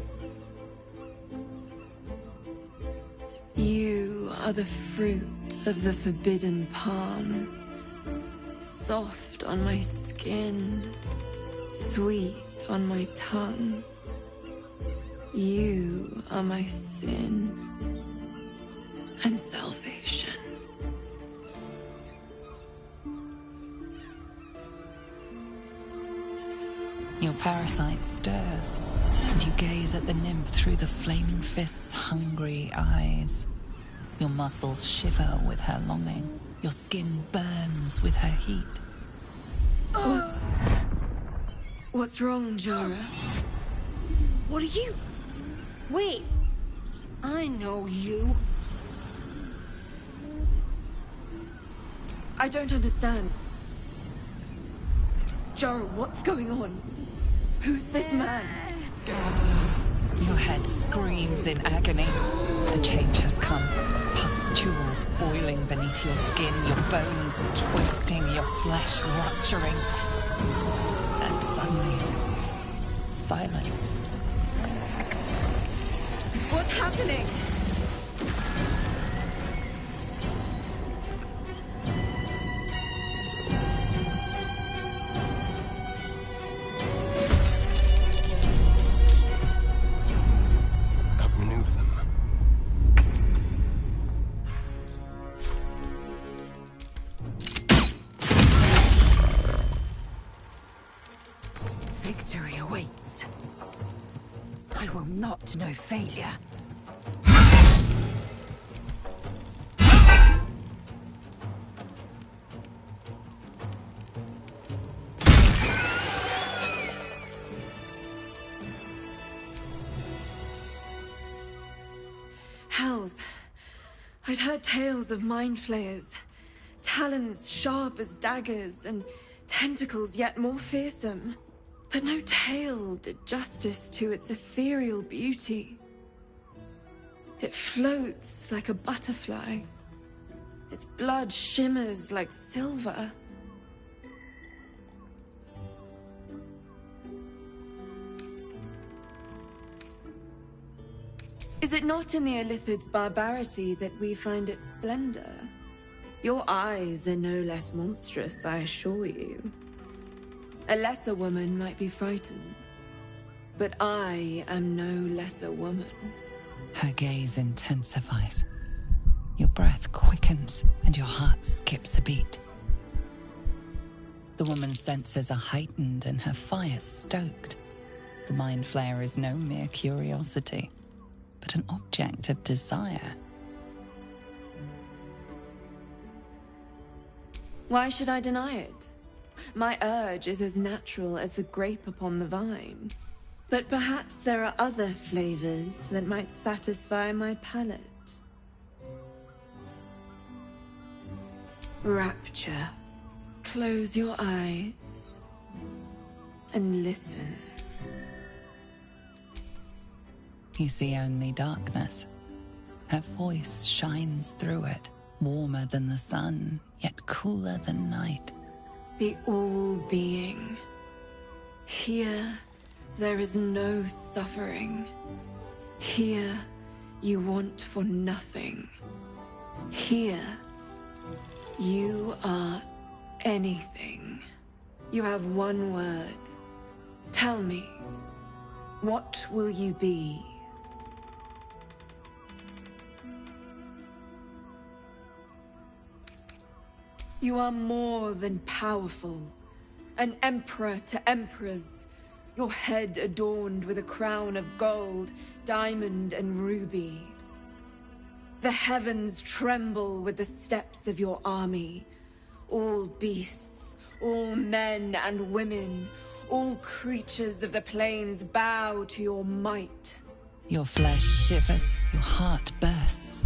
You are the fruit of the forbidden palm, soft on my skin, sweet on my tongue. You are my sin and salvation. Your parasite stirs, and you gaze at the nymph through the flaming fist's hungry eyes. Your muscles shiver with her longing. Your skin burns with her heat. What's wrong, Jara? What are you? Wait, I know you. I don't understand. Jara, what's going on? Who's this man? Your head screams in agony. The change has come. Pustules boiling beneath your skin, your bones twisting, your flesh rupturing. And suddenly, silence. What's happening? Outmaneuver them. Victory awaits. I will not know failure. Hells. I'd heard tales of mind flayers. Talons sharp as daggers, and Tentacles yet more fearsome, but no tail did justice to its ethereal beauty. It floats like a butterfly. Its blood shimmers like silver. Is it not in the Illithid's barbarity that we find its splendor? Your eyes are no less monstrous, I assure you. A lesser woman might be frightened, but I am no lesser woman. Her gaze intensifies. Your breath quickens and your heart skips a beat. The woman's senses are heightened and her fire stoked. The mind flare is no mere curiosity, but an object of desire. Why should I deny it? My urge is as natural as the grape upon the vine. But perhaps there are other flavors that might satisfy my palate. Rapture. Close your eyes and listen. You see only darkness. Her voice shines through it, warmer than the sun, yet cooler than night. The all-being. Here, there is no suffering. Here, you want for nothing. Here, you are anything. You have one word. Tell me, what will you be? You are more than powerful. An emperor to emperors. Your head adorned with a crown of gold, diamond and ruby. The heavens tremble with the steps of your army. All beasts, all men and women, all creatures of the plains bow to your might. Your flesh shivers, your heart bursts.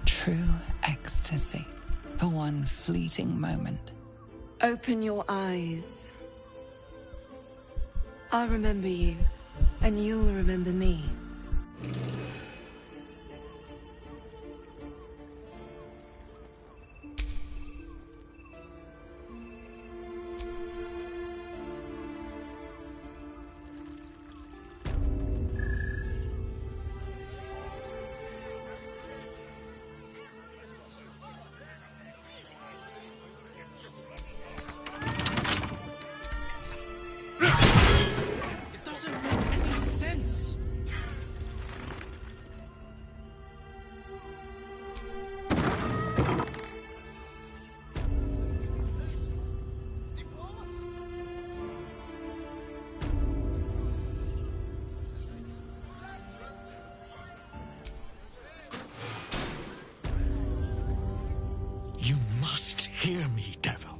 True ecstasy. For one fleeting moment. Open your eyes. I'll remember you, and you'll remember me. You must hear me, devil.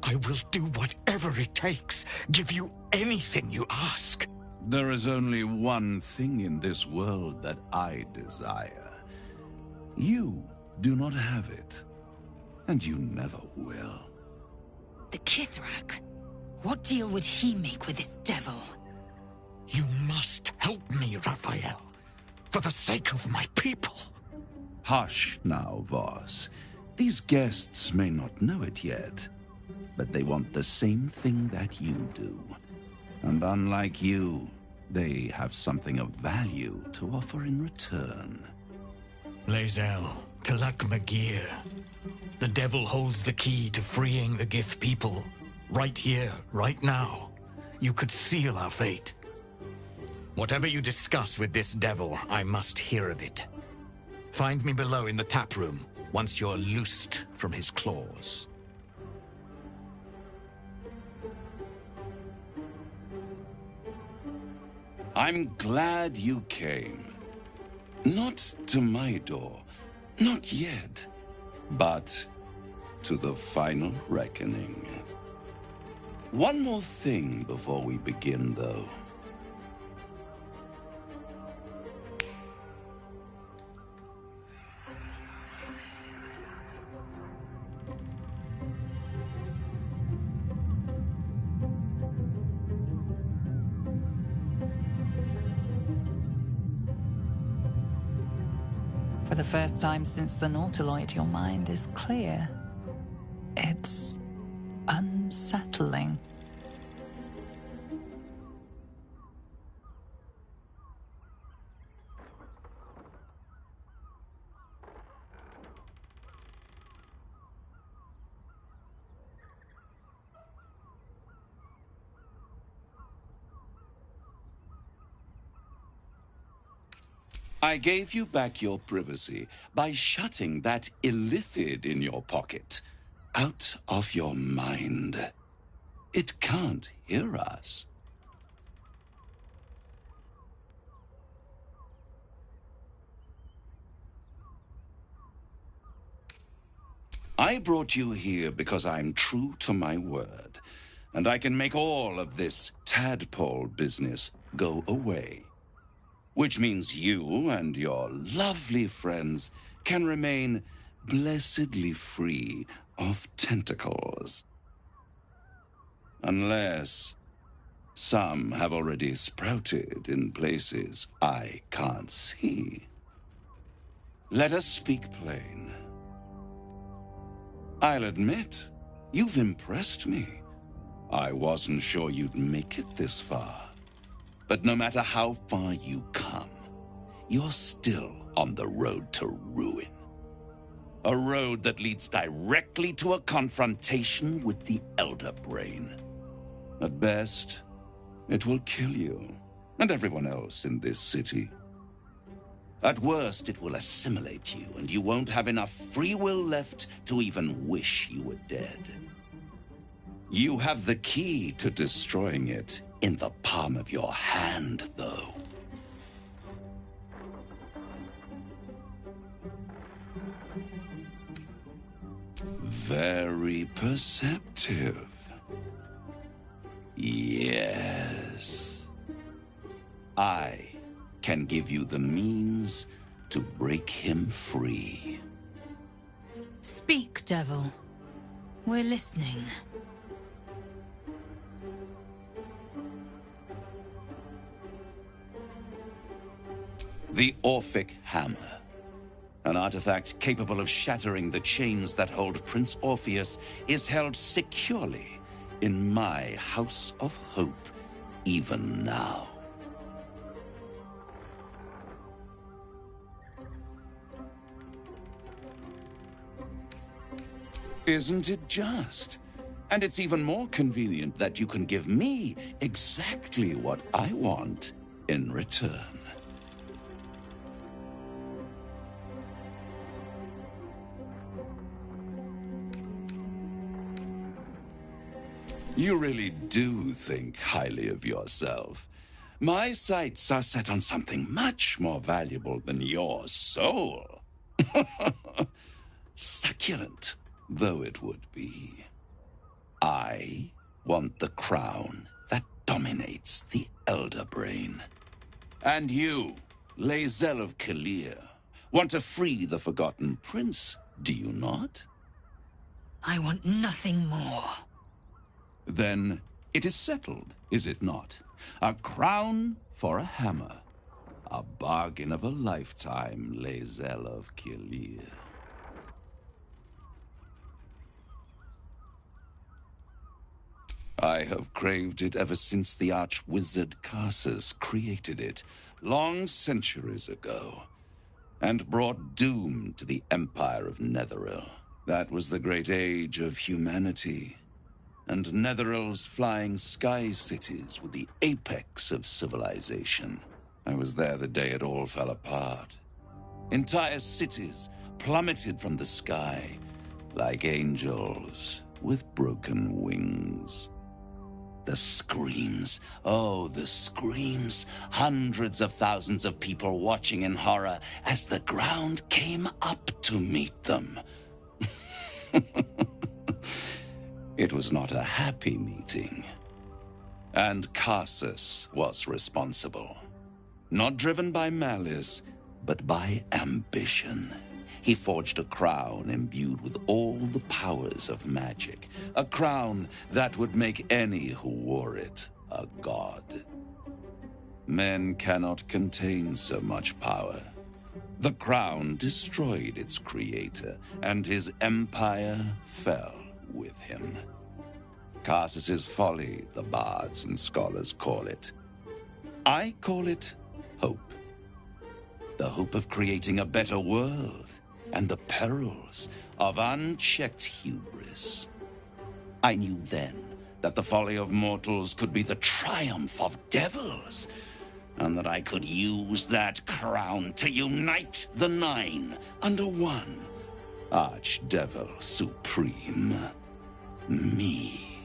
I will do whatever it takes. Give you anything you ask. There is only one thing in this world that I desire. You do not have it, and you never will. The Ketheric? What deal would he make with this devil? You must help me, Raphael. For the sake of my people. Hush now, Voss. These guests may not know it yet, but they want the same thing that you do. And unlike you, they have something of value to offer in return. Lae'zel, Talak Magir. The devil holds the key to freeing the Gith people. Right here, right now. You could seal our fate. Whatever you discuss with this devil, I must hear of it. Find me below in the tap room, once you're loosed from his claws. I'm glad you came. Not to my door, not yet, but to the final reckoning. One more thing before we begin, though. For the first time since the Nautiloid, your mind is clear. It's unsettling. I gave you back your privacy by shutting that illithid in your pocket out of your mind. It can't hear us. I brought you here because I'm true to my word, and I can make all of this tadpole business go away. Which means you and your lovely friends can remain blessedly free of tentacles. Unless some have already sprouted in places I can't see. Let us speak plain. I'll admit, you've impressed me. I wasn't sure you'd make it this far. But no matter how far you come, you're still on the road to ruin. A road that leads directly to a confrontation with the Elder Brain. At best, it will kill you and everyone else in this city. At worst, it will assimilate you, and you won't have enough free will left to even wish you were dead. You have the key to destroying it in the palm of your hand, though. Very perceptive. Yes. I can give you the means to break him free. Speak, devil. We're listening. The Orphic Hammer. An artifact capable of shattering the chains that hold Prince Orpheus is held securely in my House of Hope, even now. Isn't it just? And it's even more convenient that you can give me exactly what I want in return. You really do think highly of yourself. My sights are set on something much more valuable than your soul. Succulent though it would be. I want the crown that dominates the Elder Brain. And you, Lae'zel of Kalir, want to free the Forgotten Prince, do you not? I want nothing more. Then it is settled, is it not? A crown for a hammer. A bargain of a lifetime, Lae'zel of Kalir. I have craved it ever since the arch-wizard Karsus created it, long centuries ago, and brought doom to the Empire of Netheril. That was the great age of humanity, and Netheril's flying sky cities were the apex of civilization. I was there the day it all fell apart. Entire cities plummeted from the sky, like angels with broken wings. The screams, oh, the screams. Hundreds of thousands of people watching in horror as the ground came up to meet them. It was not a happy meeting. And Karsus was responsible. Not driven by malice, but by ambition. He forged a crown imbued with all the powers of magic. A crown that would make any who wore it a god. Men cannot contain so much power. The crown destroyed its creator, and his empire fell with him. Karsus's folly, the bards and scholars call it. I call it hope. The hope of creating a better world, and the perils of unchecked hubris. I knew then that the folly of mortals could be the triumph of devils, and that I could use that crown to unite the Nine under one Archdevil Supreme. Me.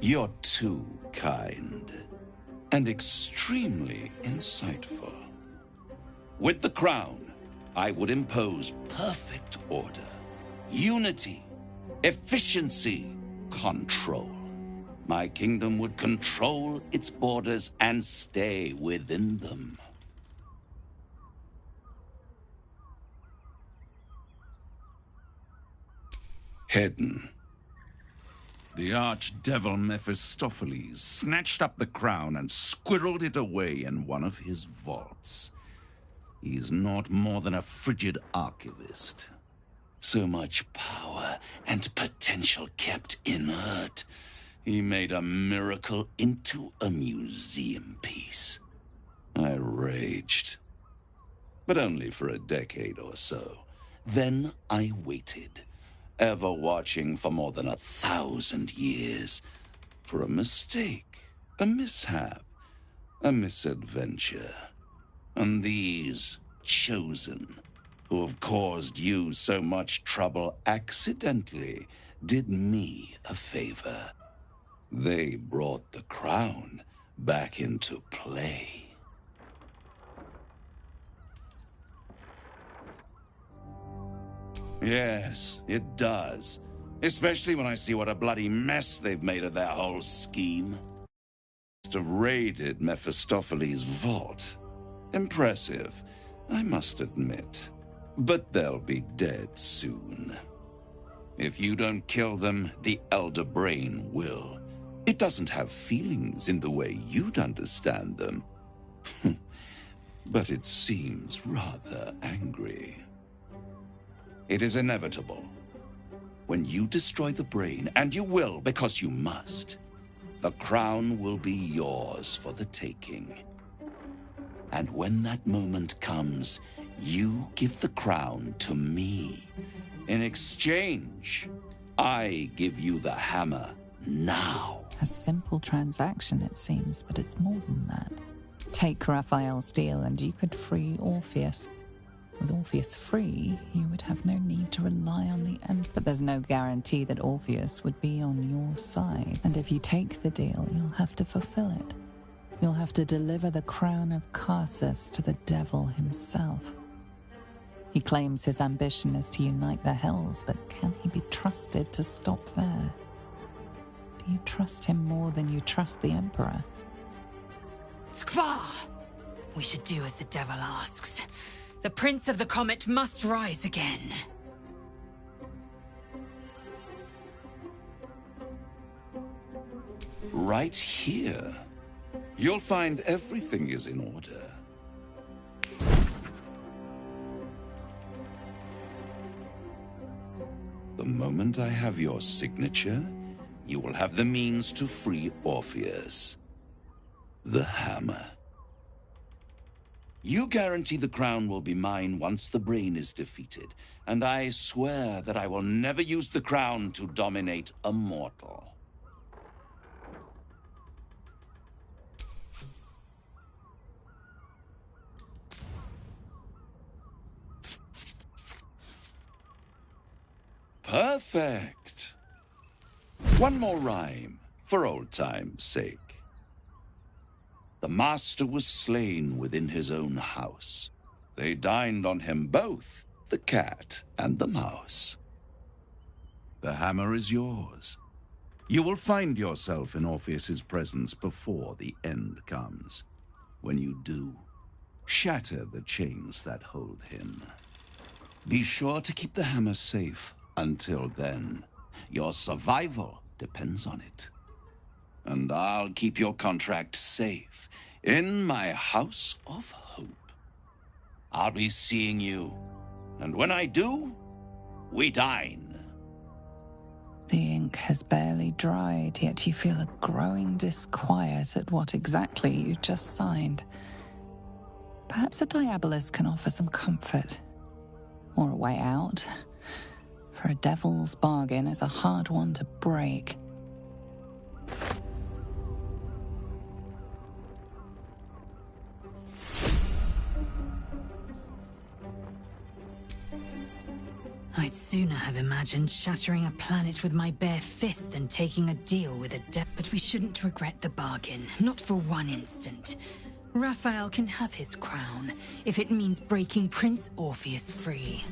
You're too kind, and extremely insightful. With the crown, I would impose perfect order, unity, efficiency, control. My kingdom would control its borders and stay within them. Hidden. The archdevil Mephistopheles snatched up the crown and squirreled it away in one of his vaults. He is not more than a frigid archivist. So much power and potential kept inert. He made a miracle into a museum piece. I raged. But only for a decade or so. Then I waited, ever watching for more than 1,000 years, for a mistake, a mishap, a misadventure. And these chosen, who have caused you so much trouble accidentally, did me a favor. They brought the crown back into play. Yes, it does. Especially when I see what a bloody mess they've made of their whole scheme. Must have raided Mephistopheles' vault. Impressive, I must admit. But they'll be dead soon. If you don't kill them, the Elder Brain will. It doesn't have feelings in the way you'd understand them. But it seems rather angry. It is inevitable. When you destroy the brain, and you will because you must, the crown will be yours for the taking. And when that moment comes, you give the crown to me. In exchange, I give you the hammer now. A simple transaction, it seems, but it's more than that. Take Raphael's deal and you could free Orpheus. With Orpheus free, you would have no need to rely on the Emperor. But there's no guarantee that Orpheus would be on your side. And if you take the deal, you'll have to fulfill it. You'll have to deliver the crown of Karsus to the devil himself. He claims his ambition is to unite the Hells, but can he be trusted to stop there? Do you trust him more than you trust the Emperor? Skvar! We should do as the devil asks. The Prince of the Comet must rise again. Right here. You'll find everything is in order. The moment I have your signature, you will have the means to free Orpheus. The hammer. You guarantee the crown will be mine once the brain is defeated, and I swear that I will never use the crown to dominate a mortal. Perfect. One more rhyme, for old time's sake. The master was slain within his own house. They dined on him both, the cat and the mouse. The hammer is yours. You will find yourself in Orpheus's presence before the end comes. When you do, shatter the chains that hold him. Be sure to keep the hammer safe until then. Your survival depends on it. And I'll keep your contract safe in my House of Hope. I'll be seeing you, and when I do, we dine. The ink has barely dried, yet you feel a growing disquiet at what exactly you just signed. Perhaps a diabolus can offer some comfort. Or a way out. For a devil's bargain is a hard one to break. I'd sooner have imagined shattering a planet with my bare fist than taking a deal with a but we shouldn't regret the bargain, not for one instant. Raphael can have his crown, if it means breaking Prince Orpheus free.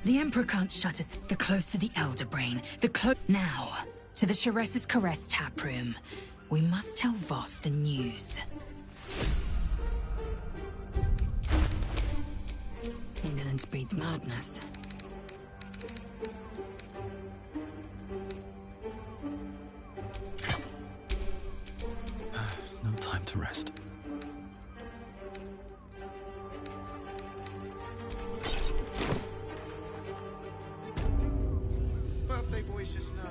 The Emperor can't shut us. The closer the Elder Brain, Now, to the Sharess's Caress taproom. We must tell Voss the news. Indolence breeds madness. No time to rest.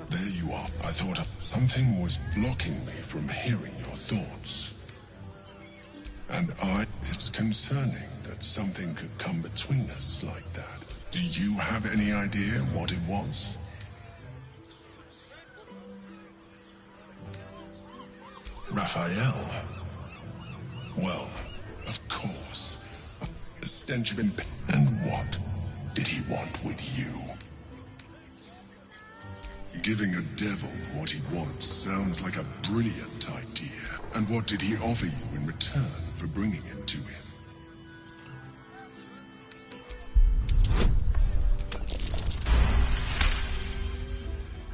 There you are. I thought something was blocking me from hearing your thoughts. And it's concerning that something could come between us like that. Do you have any idea what it was? Raphael? Well, of course. The stench of imp. And what did he want with you? Giving a devil what he wants sounds like a brilliant idea. And what did he offer you in return for bringing it to him?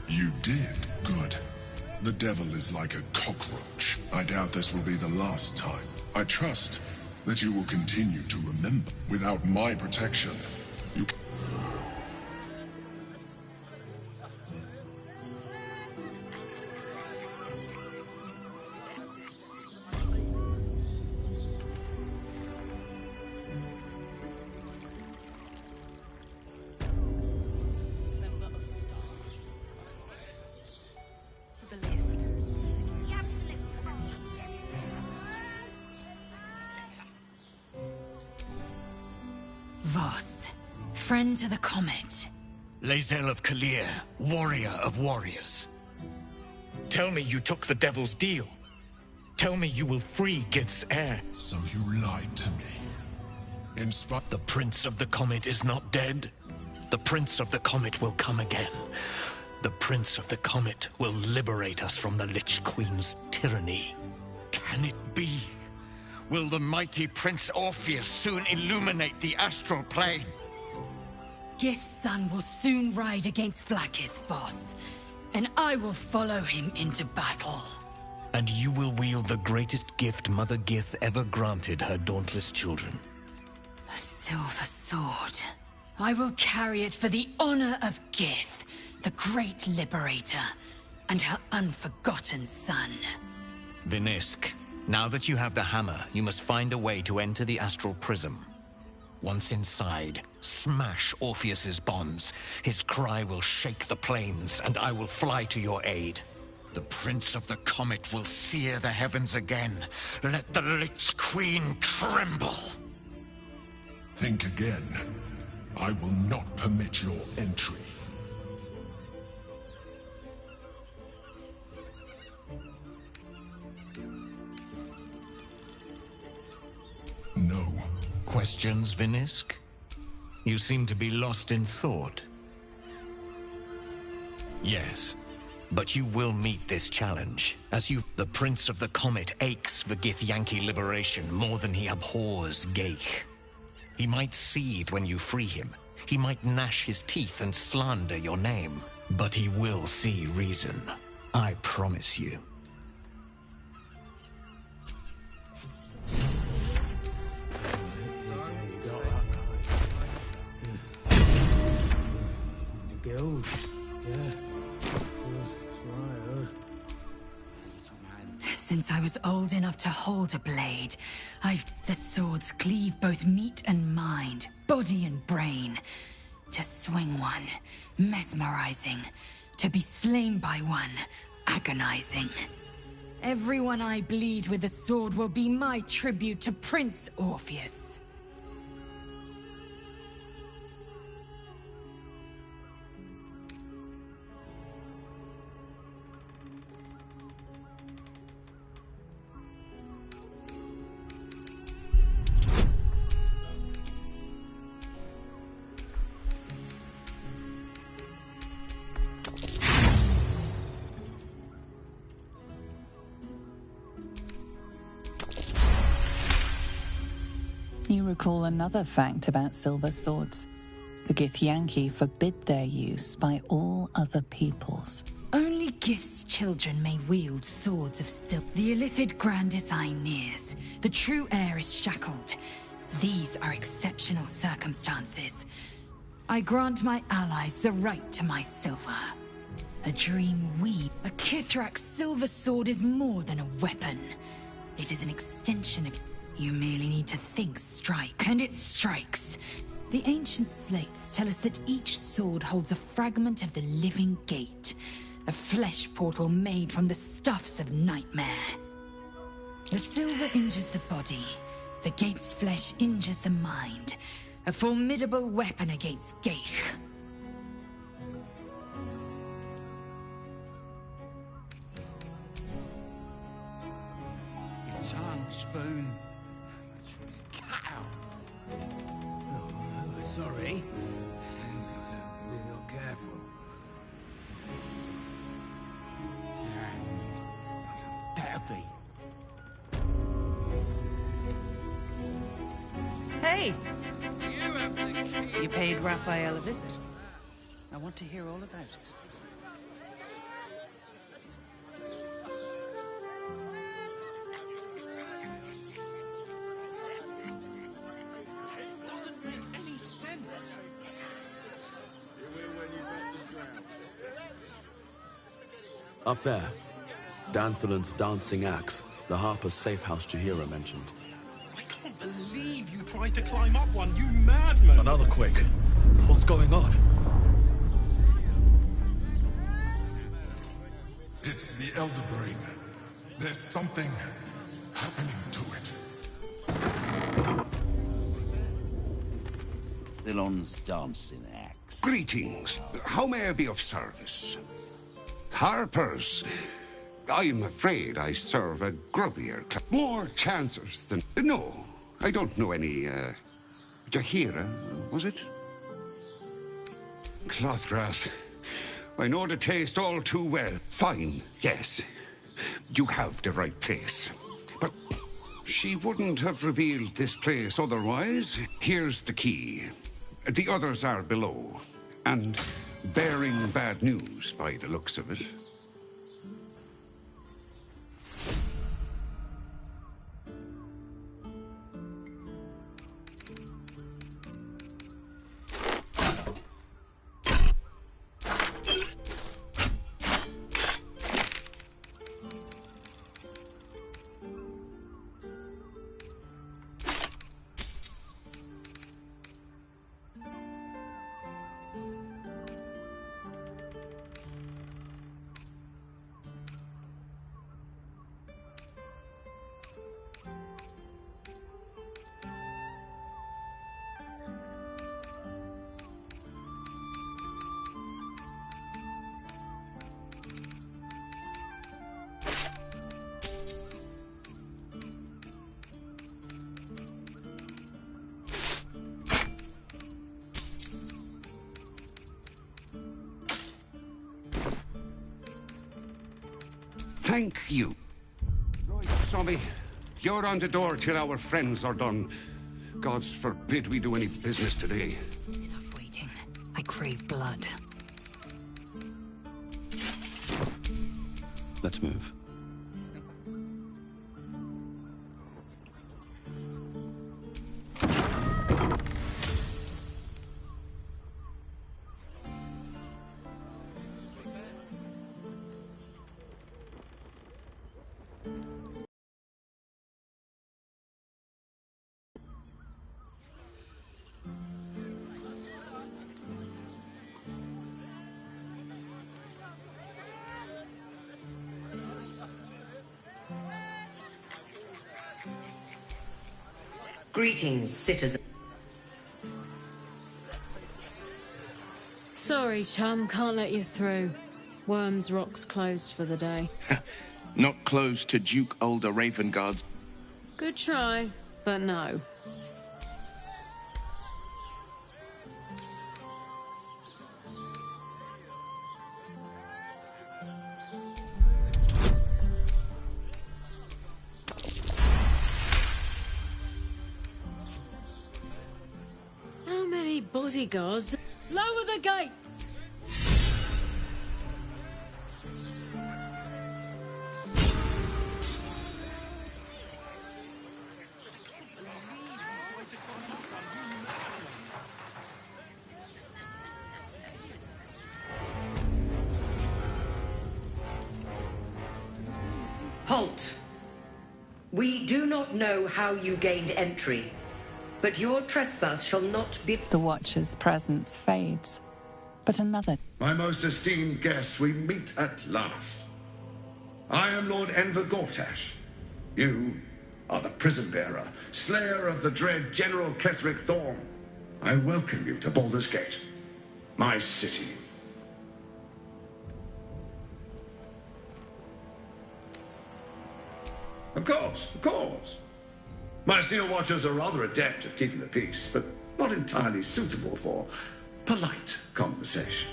You did. Good. The devil is like a cockroach. I doubt this will be the last time. I trust that you will continue to remember. Without my protection, you can... Voss, friend to the Comet. Lae'zel of Kalir, warrior of warriors. Tell me you took the Devil's deal. Tell me you will free Gith's heir. So you lied to me. The Prince of the Comet is not dead. The Prince of the Comet will come again. The Prince of the Comet will liberate us from the Lich Queen's tyranny. Can it be? Will the mighty Prince Orpheus soon illuminate the astral plane? Gith's son will soon ride against Vlaakith, Voss, and I will follow him into battle. And you will wield the greatest gift Mother Gith ever granted her dauntless children. A silver sword. I will carry it for the honor of Gith, the great liberator, and her unforgotten son. Vinisk, now that you have the hammer, you must find a way to enter the astral prism. Once inside, smash Orpheus's bonds. His cry will shake the plains, and I will fly to your aid. The Prince of the Comet will sear the heavens again. Let the Lich Queen tremble. Think again. I will not permit your entry. No. Questions, Vinisk? You seem to be lost in thought. Yes, but you will meet this challenge, as the Prince of the Comet aches for Githyanki liberation more than he abhors Geich. He might seethe when you free him. He might gnash his teeth and slander your name. But he will see reason. I promise you. killed. Yeah. That's what I heard. Since I was old enough to hold a blade, the swords cleave both meat and mind, body and brain. To swing one, mesmerizing. To be slain by one, agonizing. Everyone I bleed with the sword will be my tribute to Prince Orpheus. You recall another fact about silver swords. The Githyanki forbid their use by all other peoples. Only Gith's children may wield swords of silk. The Illithid Grandis Aeneas. The true heir is shackled. These are exceptional circumstances. I grant my allies the right to my silver. A dream weave. A Kithrak's silver sword is more than a weapon. It is an extension of... You merely need to think strike, and it strikes. The ancient slates tell us that each sword holds a fragment of the living gate, a flesh portal made from the stuffs of nightmare. The silver injures the body, the gate's flesh injures the mind, a formidable weapon against Gaith. Your tongue, spoon. Cow. Oh, sorry. Be not careful. Better be. Hey! You paid Raphael a visit. I want to hear all about it. Doesn't make any sense. Up there, Danthalan's dancing axe, the Harper's safe house Jahira mentioned. I can't believe you tried to climb up one, you madman! Another quick. What's going on? It's the Elder Brain. There's something happening to it. Elon's dancing axe. Greetings. How may I be of service? Harpers. I'm afraid I serve a grubbier class. More chancers than... No, I don't know any, Jahira, was it? Clothgrass. I know the taste all too well. Fine, yes. You have the right place. But she wouldn't have revealed this place otherwise. Here's the key. The others are below. And bearing bad news by the looks of it. Thank you. Right, Sobby. You're on the door till our friends are done. Gods forbid we do any business today. Enough waiting. I crave blood. Let's move. Greetings, citizen. Sorry, chum, can't let you through. Worms Rock's closed for the day. Not close to Duke Older Ravengard's. Good try, but no. How many bodyguards? Lower the gates! Halt! We do not know how you gained entry, but your trespass shall not be... The Watcher's presence fades, but another... My most esteemed guest, we meet at last. I am Lord Enver Gortash. You are the prison-bearer, slayer of the dread General Ketheric Thorm. I welcome you to Baldur's Gate, my city. Of course. My Steel Watchers are rather adept at keeping the peace, but not entirely suitable for polite conversation.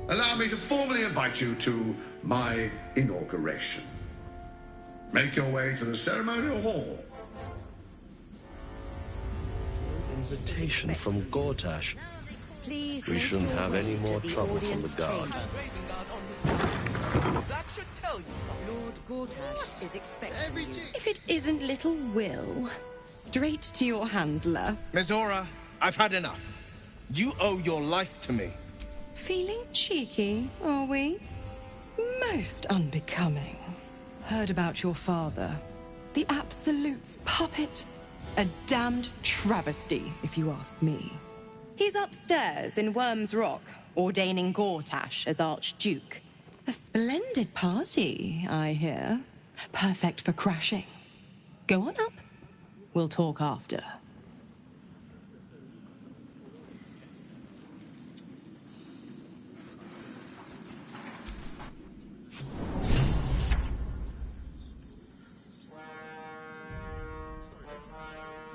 Allow me to formally invite you to my inauguration. Make your way to the ceremonial hall. Invitation from Gortash. We shouldn't have any more trouble from the guards. That should tell you something. Lord Gortash is expecting you. If it isn't little Will, straight to your handler. Mizora, I've had enough. You owe your life to me. Feeling cheeky, are we? Most unbecoming. Heard about your father. The Absolute's puppet. A damned travesty, if you ask me. He's upstairs in Worms Rock, ordaining Gortash as Archduke. A splendid party, I hear. Perfect for crashing. Go on up. We'll talk after.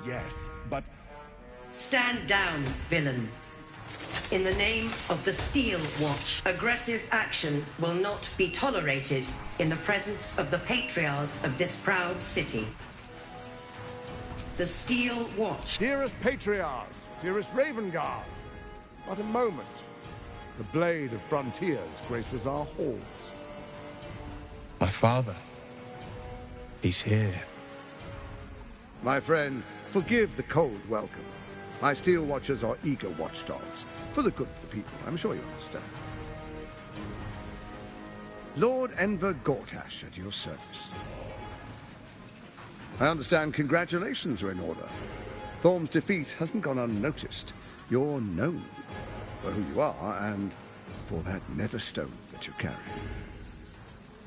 Yes, but... Stand down, villain. In the name of the Steel Watch, aggressive action will not be tolerated in the presence of the patriarchs of this proud city. The Steel Watch. Dearest patriarchs, dearest Ravengard, but a moment. The blade of frontiers graces our halls. My father. He's here. My friend, forgive the cold welcome. My Steel Watchers are eager watchdogs. For the good of the people, I'm sure you understand. Lord Enver Gortash at your service. I understand congratulations are in order. Thorm's defeat hasn't gone unnoticed. You're known for who you are and for that netherstone that you carry.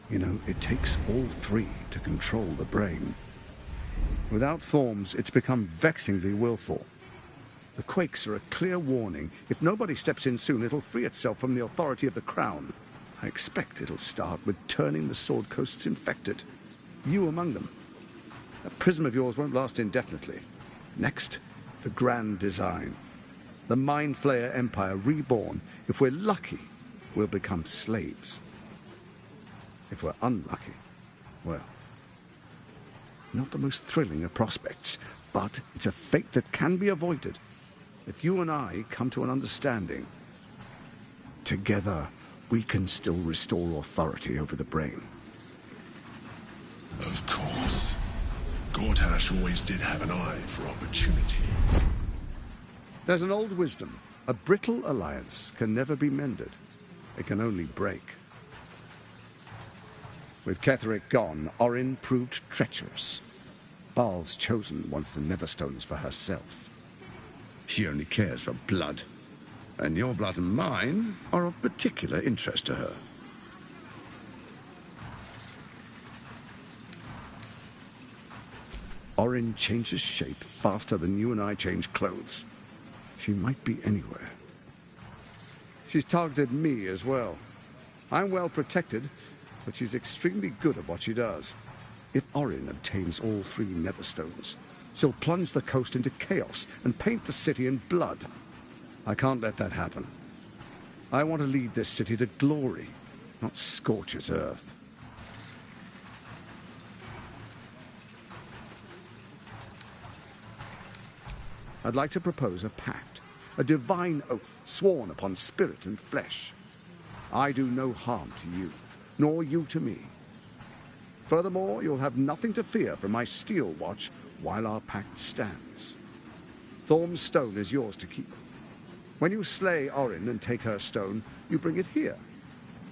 You know, it takes all three to control the brain. Without Thorm's, it's become vexingly willful. The quakes are a clear warning. If nobody steps in soon, it'll free itself from the authority of the Crown. I expect it'll start with turning the Sword Coasts infected. You among them. That prism of yours won't last indefinitely. Next, the grand design. The Mind Flayer Empire reborn. If we're lucky, we'll become slaves. If we're unlucky, well, not the most thrilling of prospects, but it's a fate that can be avoided. If you and I come to an understanding, together we can still restore authority over the brain. Of course. Gortash always did have an eye for opportunity. There's an old wisdom. A brittle alliance can never be mended. It can only break. With Ketheric gone, Orin proved treacherous. Baal's chosen wants the Netherstones for herself. She only cares for blood. And your blood and mine are of particular interest to her. Orin changes shape faster than you and I change clothes. She might be anywhere. She's targeted me as well. I'm well protected, but she's extremely good at what she does. If Orin obtains all 3 Netherstones, she'll plunge the coast into chaos and paint the city in blood. I can't let that happen. I want to lead this city to glory, not scorch its earth. I'd like to propose a pact, a divine oath sworn upon spirit and flesh. I do no harm to you, nor you to me. Furthermore, you'll have nothing to fear from my steel watch while our pact stands. Thorm's stone is yours to keep. When you slay Orin and take her stone, you bring it here,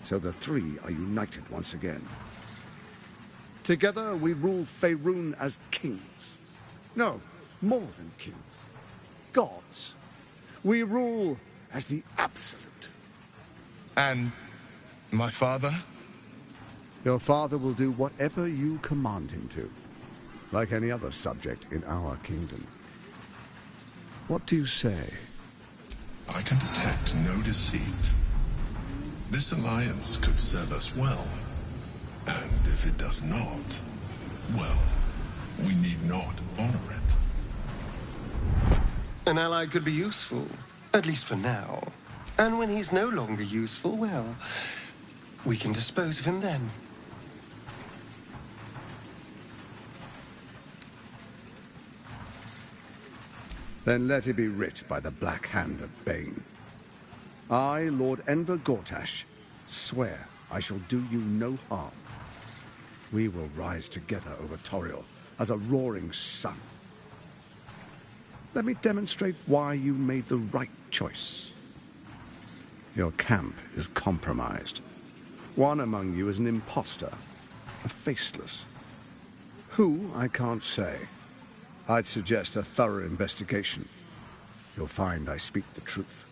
so the 3 are united once again. Together we rule Faerûn as kings. No, more than kings. Gods. We rule as the Absolute. And my father? Your father will do whatever you command him to, like any other subject in our kingdom. What do you say? I can detect no deceit. This alliance could serve us well. And if it does not, well, we need not honor it. An ally could be useful, at least for now. And when he's no longer useful, well, we can dispose of him then. Then let it be writ by the black hand of Bane. I, Lord Enver Gortash, swear I shall do you no harm. We will rise together over Toriel as a roaring sun. Let me demonstrate why you made the right choice. Your camp is compromised. One among you is an imposter, a faceless. Who, I can't say. I'd suggest a thorough investigation. You'll find I speak the truth.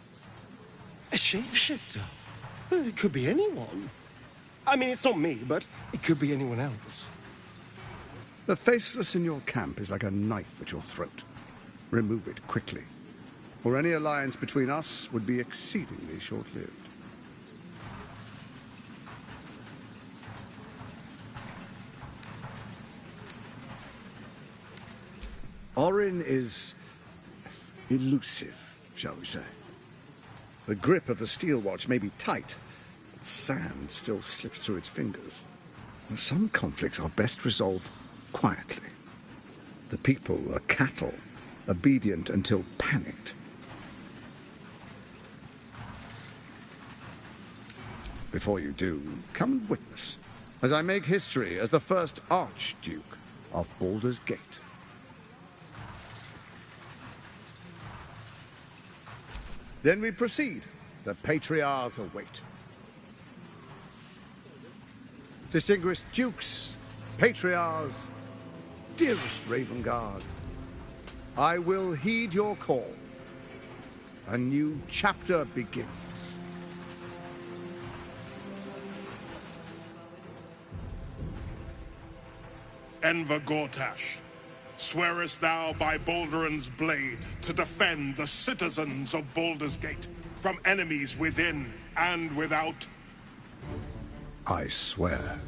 A shapeshifter? It could be anyone. I mean, it's not me, but it could be anyone else. The faceless in your camp is like a knife at your throat. Remove it quickly, or any alliance between us would be exceedingly short-lived. Orin is elusive, shall we say. The grip of the steel watch may be tight, but sand still slips through its fingers. Some conflicts are best resolved quietly. The people are cattle, obedient until panicked. Before you do, come and witness, as I make history as the first Archduke of Baldur's Gate. Then we proceed. The Patriarchs await. Distinguished Dukes, Patriarchs, dearest Ravengard, I will heed your call. A new chapter begins. Enver Gortash, swearest thou by Balduran's blade to defend the citizens of Baldur's Gate from enemies within and without? I swear.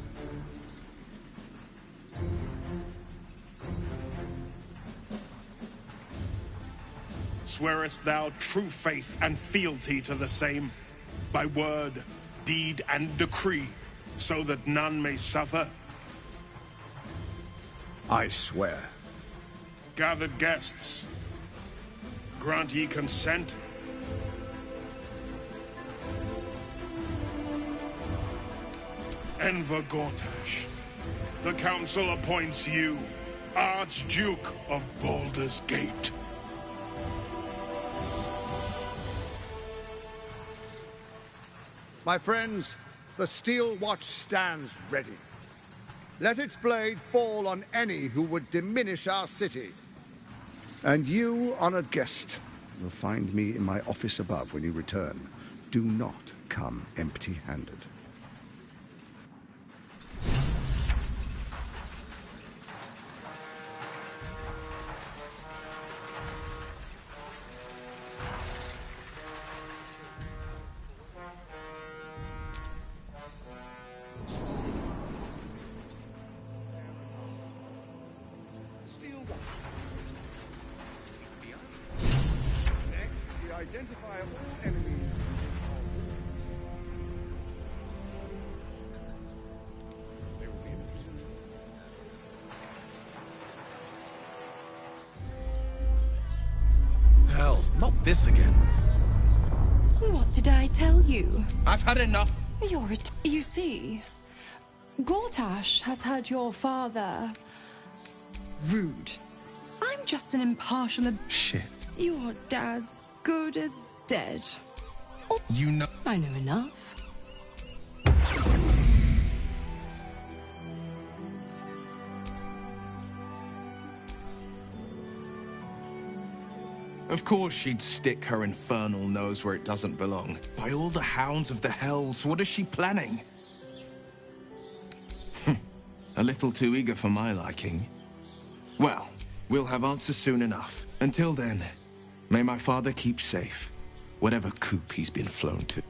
Swearest thou true faith and fealty to the same, by word, deed, and decree, so that none may suffer? I swear. Gathered guests, grant ye consent? Enver Gortash, the Council appoints you Archduke of Baldur's Gate. My friends, the Steel Watch stands ready. Let its blade fall on any who would diminish our city. And you, honored guest, will find me in my office above when you return. Do not come empty-handed. Steel Watch. Next, we identify all enemies. They will be imprisoned. Hells, not this again. What did I tell you? I've had enough. You see, Gortash has had your father rude. I'm just an impartial. Shit. Your dad's good as dead. You know. I know enough. Of course she'd stick her infernal nose where it doesn't belong. By all the hounds of the hells, what is she planning? A little too eager for my liking. Well, we'll have answers soon enough. Until then, may my father keep safe, whatever coop he's been flown to.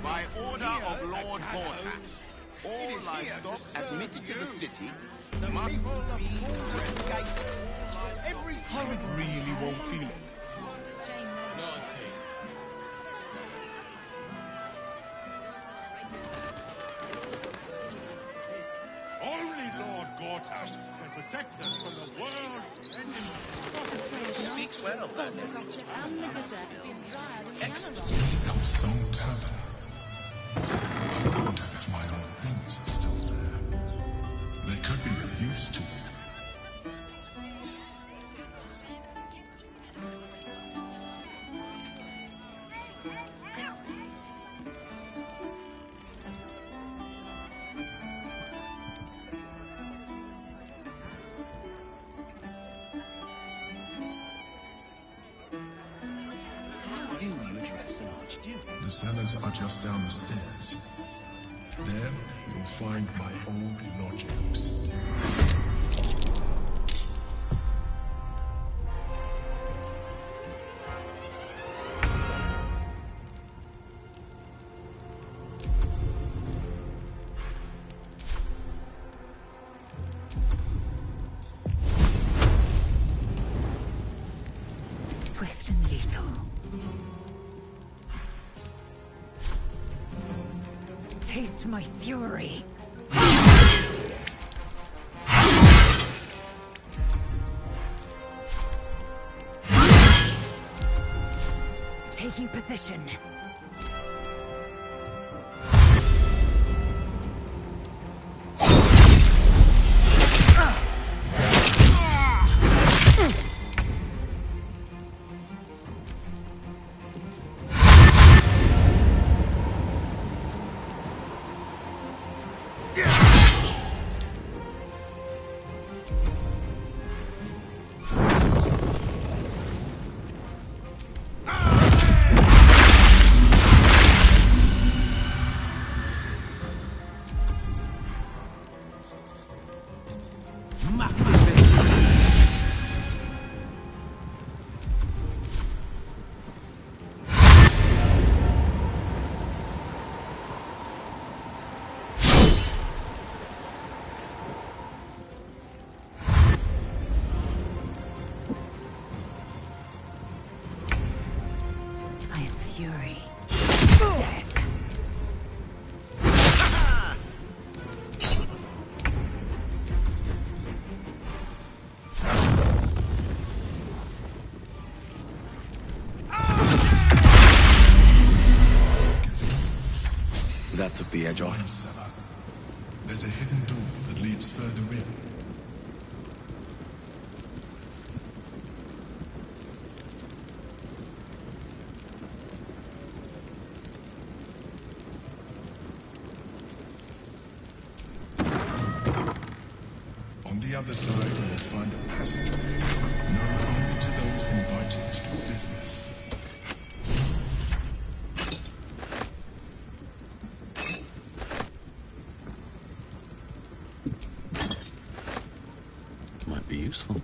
By order of Lord Gortash, all livestock admitted to the city must be registered. Every pirate really won't feel it. Only Lord Gortash can protect us from the world ending. Speaks well, that That song tavern. I wonder if my old things are still there. They could be of use to me. How do you address an archduke? The cellars are just down the stairs. There, you'll find my old lodgings. Swift and lethal. Taste my fury. Taking position. That took the edge off. There's a hidden door that leads further in. On the other side, you'll find a passageway known only to those invited to your business. Might be useful.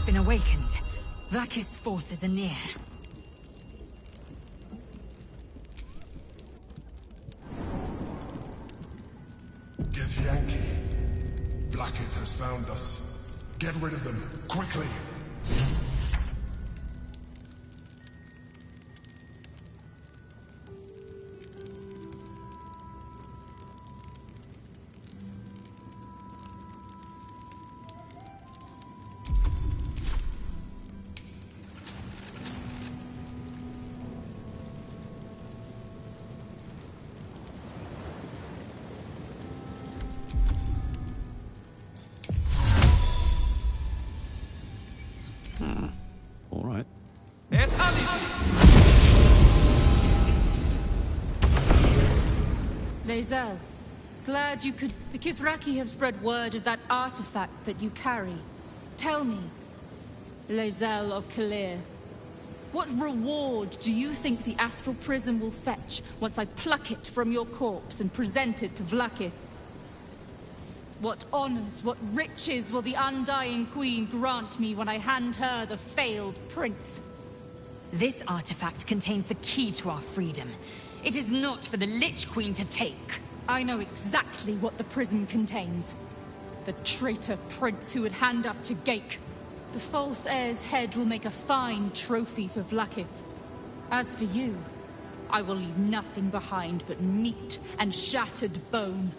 Been awakened. Vlaakith's forces are near. Githyanki. Vlaakith has found us. Get rid of them, quickly! All right. Lae'zel, glad you could... The Kithraki have spread word of that artifact that you carry. Tell me, Lae'zel of Kalir, what reward do you think the Astral Prism will fetch once I pluck it from your corpse and present it to Vlaakith? What honors, what riches will the Undying Queen grant me when I hand her the failed prince? This artifact contains the key to our freedom. It is not for the Lich Queen to take. I know exactly what the prism contains. The traitor prince who would hand us to Gake. The false heir's head will make a fine trophy for Vlaakith. As for you, I will leave nothing behind but meat and shattered bone.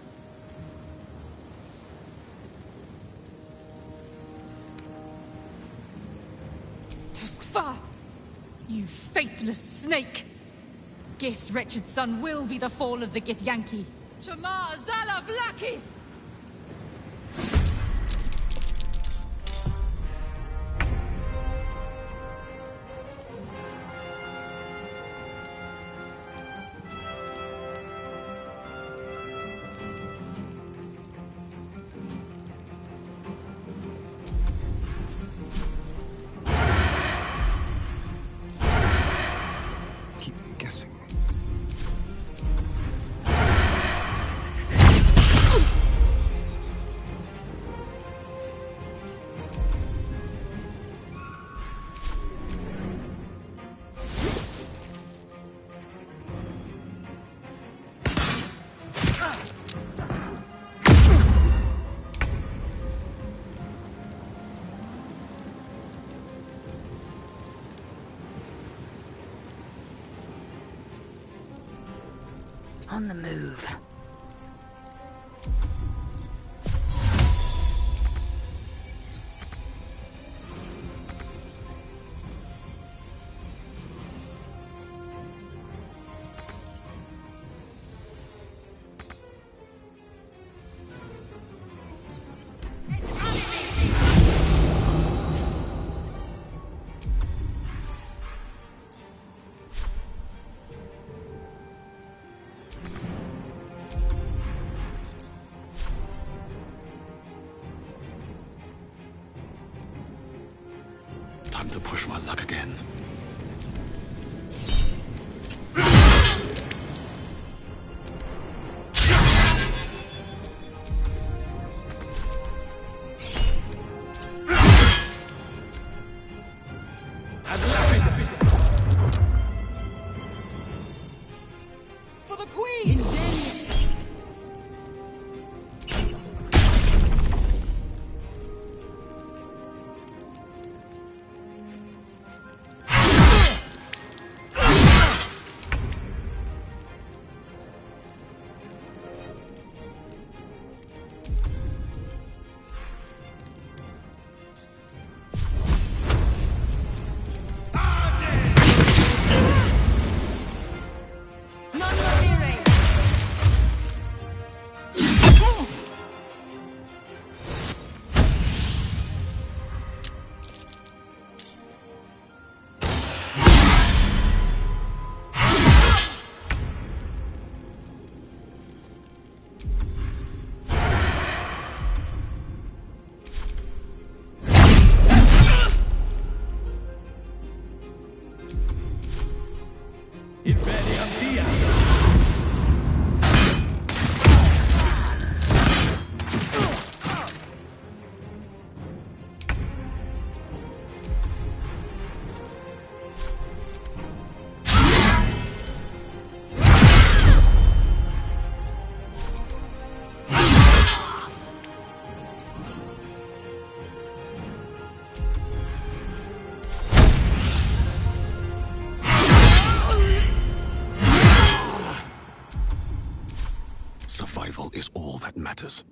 Tuskfar! You faithless snake! Gith's wretched son will be the fall of the Githyanki. Shamar Zala Vlaakith! Keep guessing. On the move. Time to push my luck again. For the Queen! Survival is all that matters.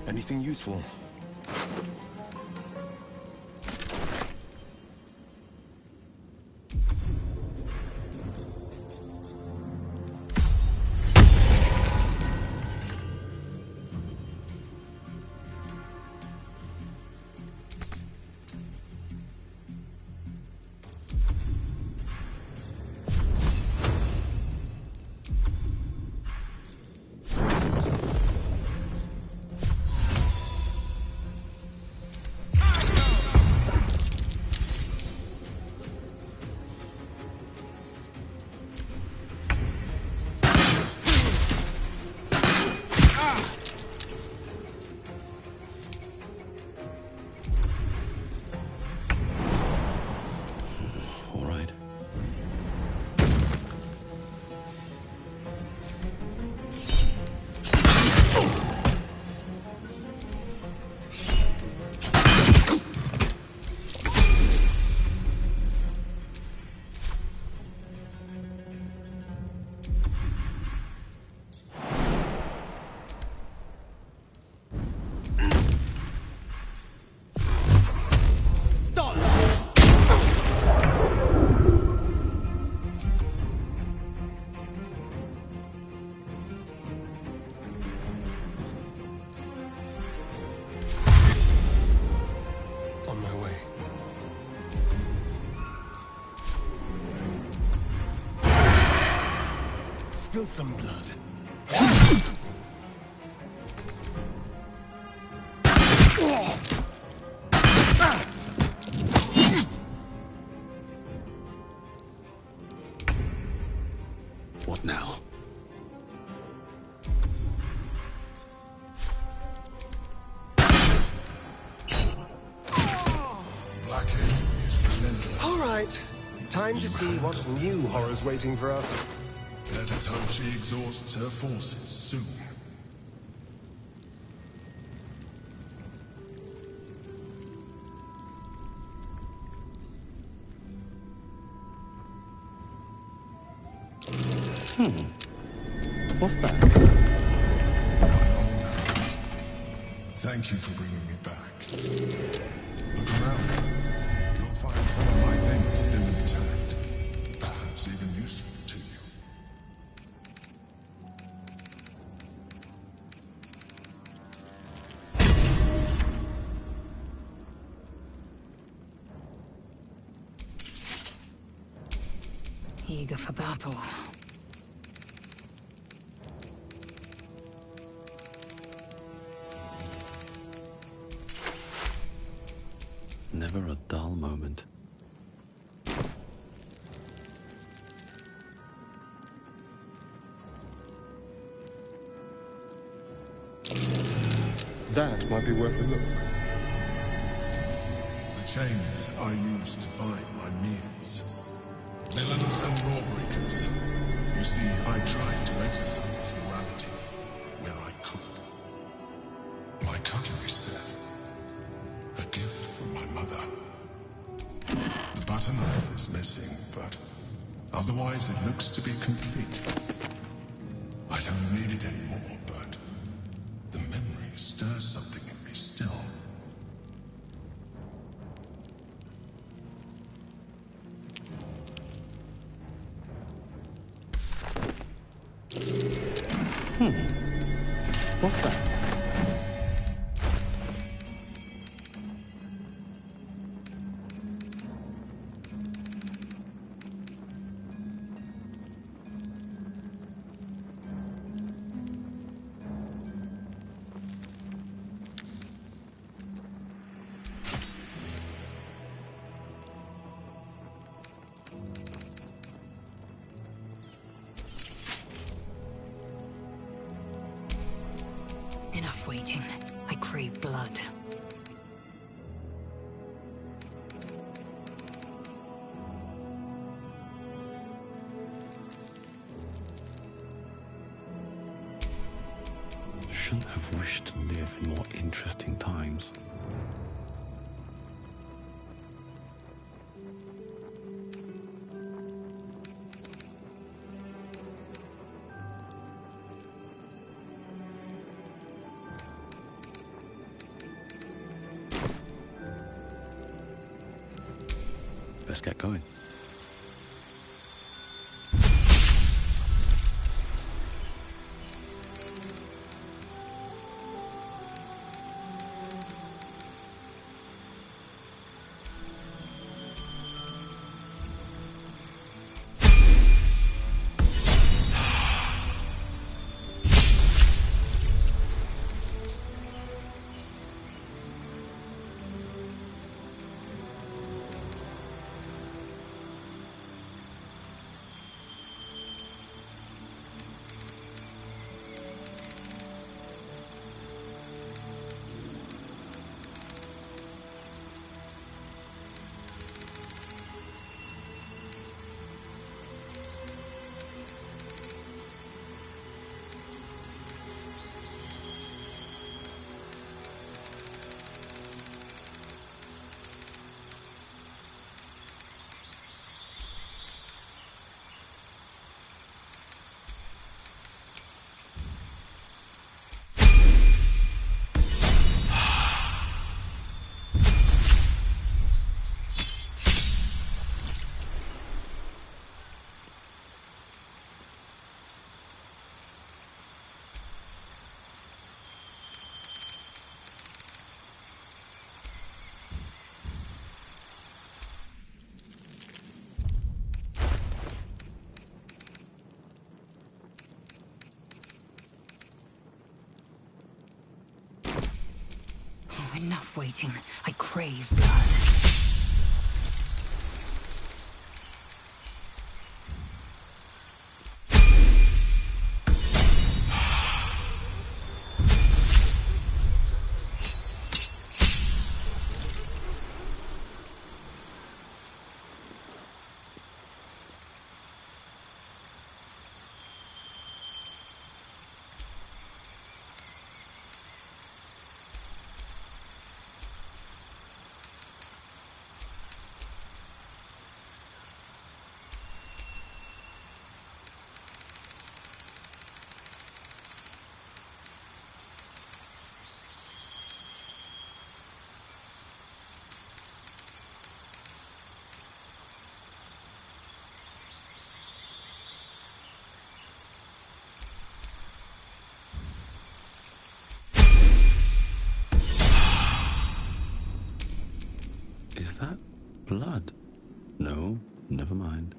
Anything useful? spill some blood. What now? All right. Time to see what new horror's waiting for us. Let us hope she exhausts her forces soon. What's that? Thank you for bringing me back. Look around. You'll find some of my things still intact. Perhaps even useful to you. Eager for battle. Never a dull moment. That might be worth a look. The chains I used to bind my meals. Villains and lawbreakers. You see, I tried to exercise morality where I could. My cutlery set. A gift from my mother. The butter knife is missing, but otherwise it looks to be complete. I don't need it anymore, but the memory stirs something in me still. What's that? Enough waiting. I crave blood. Shouldn't have wished to live in more interesting times. Let's get going. Enough waiting. I crave blood. Is that blood? No, never mind.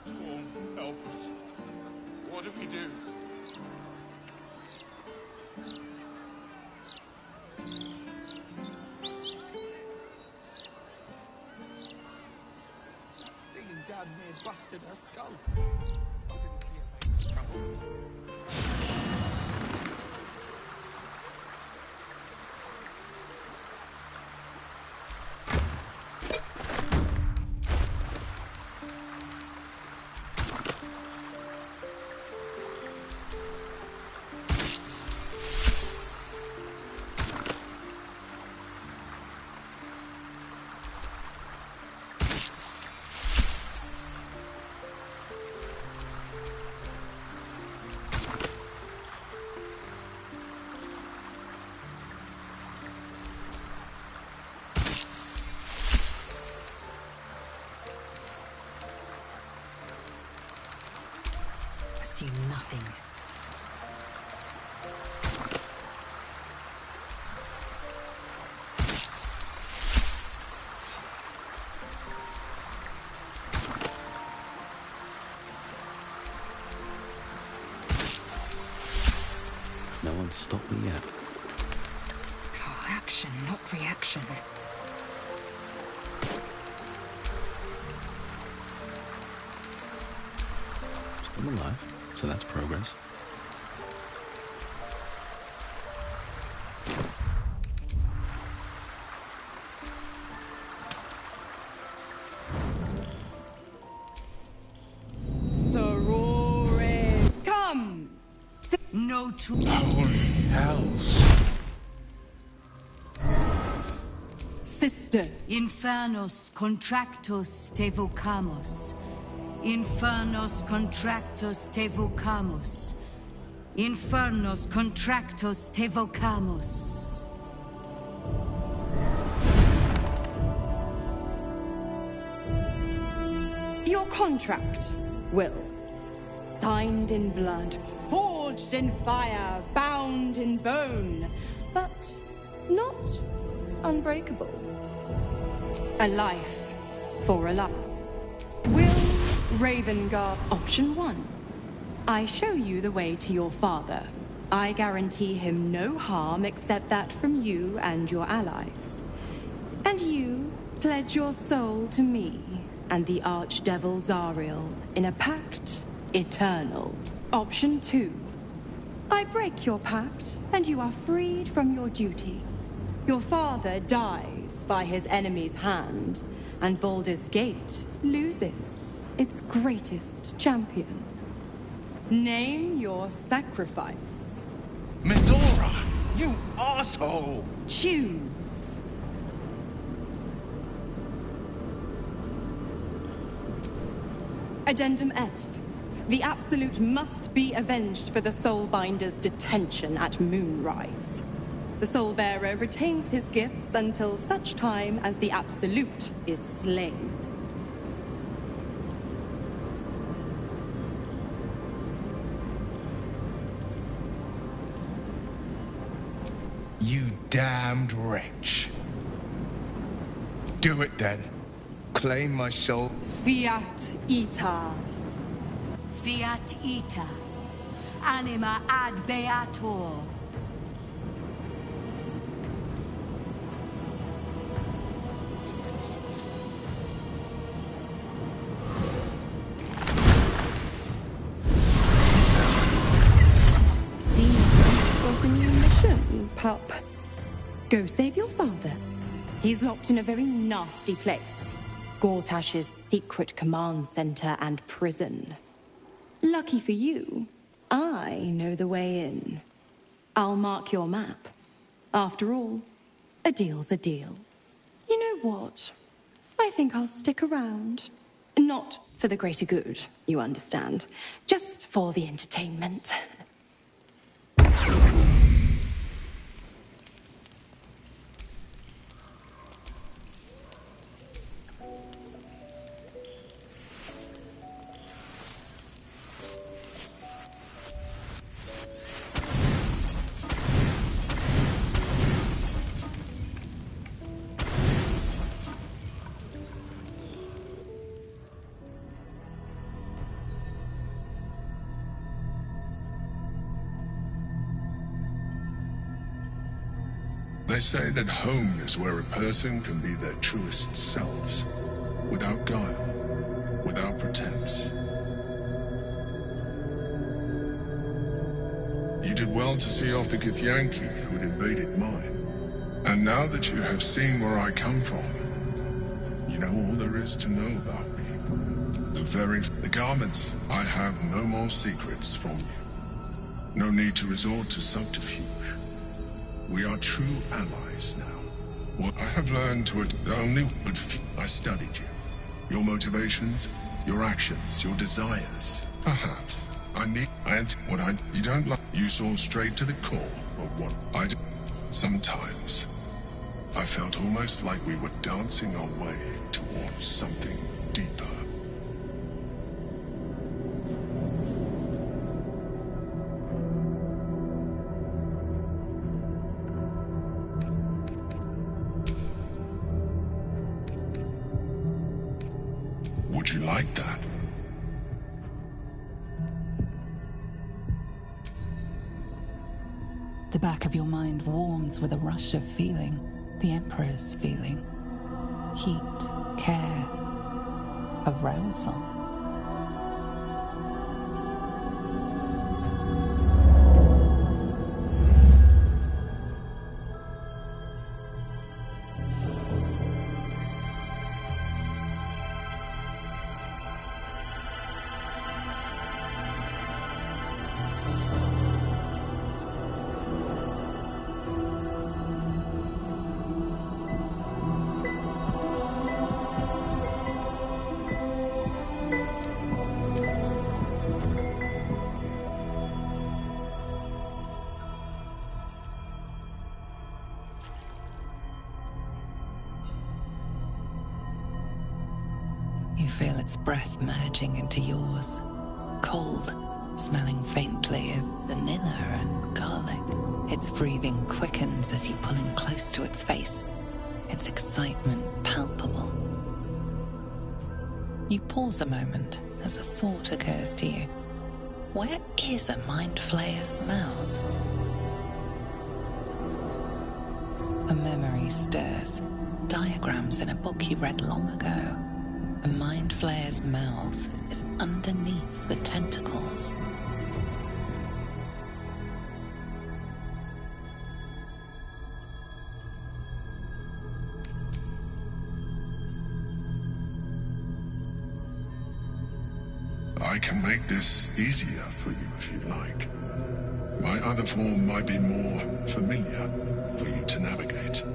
Thorm, help us. What do we do? Thing down there busted her skull. I didn't see her make trouble. Assume nothing. No one's stopped me yet. Oh, action, not reaction. Still alive, so that's progress. Sorore, come! No to... Holy hells. Sister. Infernos contractos te vocamos. Infernos contractos te vocamos. Infernos contractos te vocamos. Your contract, Will. Signed in blood, forged in fire, bound in bone, but not unbreakable. A life for a life. Will Ravengard. Option 1. I show you the way to your father. I guarantee him no harm except that from you and your allies. And you pledge your soul to me and the archdevil Zariel in a pact eternal. Option 2. I break your pact, and you are freed from your duty. Your father dies by his enemy's hand, and Baldur's Gate loses its greatest champion. Name your sacrifice. Mizora, you arsehole! Choose. Addendum F. The Absolute must be avenged for the Soulbinder's detention at Moonrise. The Soulbearer retains his gifts until such time as the Absolute is slain. You damned wretch. Do it then. Claim my soul. Fiat Ita. Fiat ita, anima ad beator. Seems like was a new mission, pup. Go save your father. He's locked in a very nasty place. Gortash's secret command center and prison. Lucky for you, I know the way in. I'll mark your map. After all, a deal's a deal. You know what? I think I'll stick around. Not for the greater good, you understand. Just for the entertainment. They say that home is where a person can be their truest selves, without guile, without pretense. You did well to see off the Githyanki who'd invaded mine. And now that you have seen where I come from, you know all there is to know about me. The garments, I have no more secrets from you. No need to resort to subterfuge. We are true allies now. What I have learned to it, I studied you. Your motivations, your actions, your desires. Perhaps. You don't like. You saw straight to the core of what I did. Sometimes, I felt almost like we were dancing our way towards something deeper. Would you like that? The back of your mind warms with a rush of feeling, the Emperor's feeling. Heat, care, arousal. You feel its breath merging into yours. Cold, smelling faintly of vanilla and garlic. Its breathing quickens as you pull in close to its face, its excitement palpable. You pause a moment as a thought occurs to you. Where is a mind flayer's mouth? A memory stirs. Diagrams in a book you read long ago. A mind flayer's mouth is underneath the tentacles. I can make this easier for you if you like. My other form might be more familiar for you to navigate.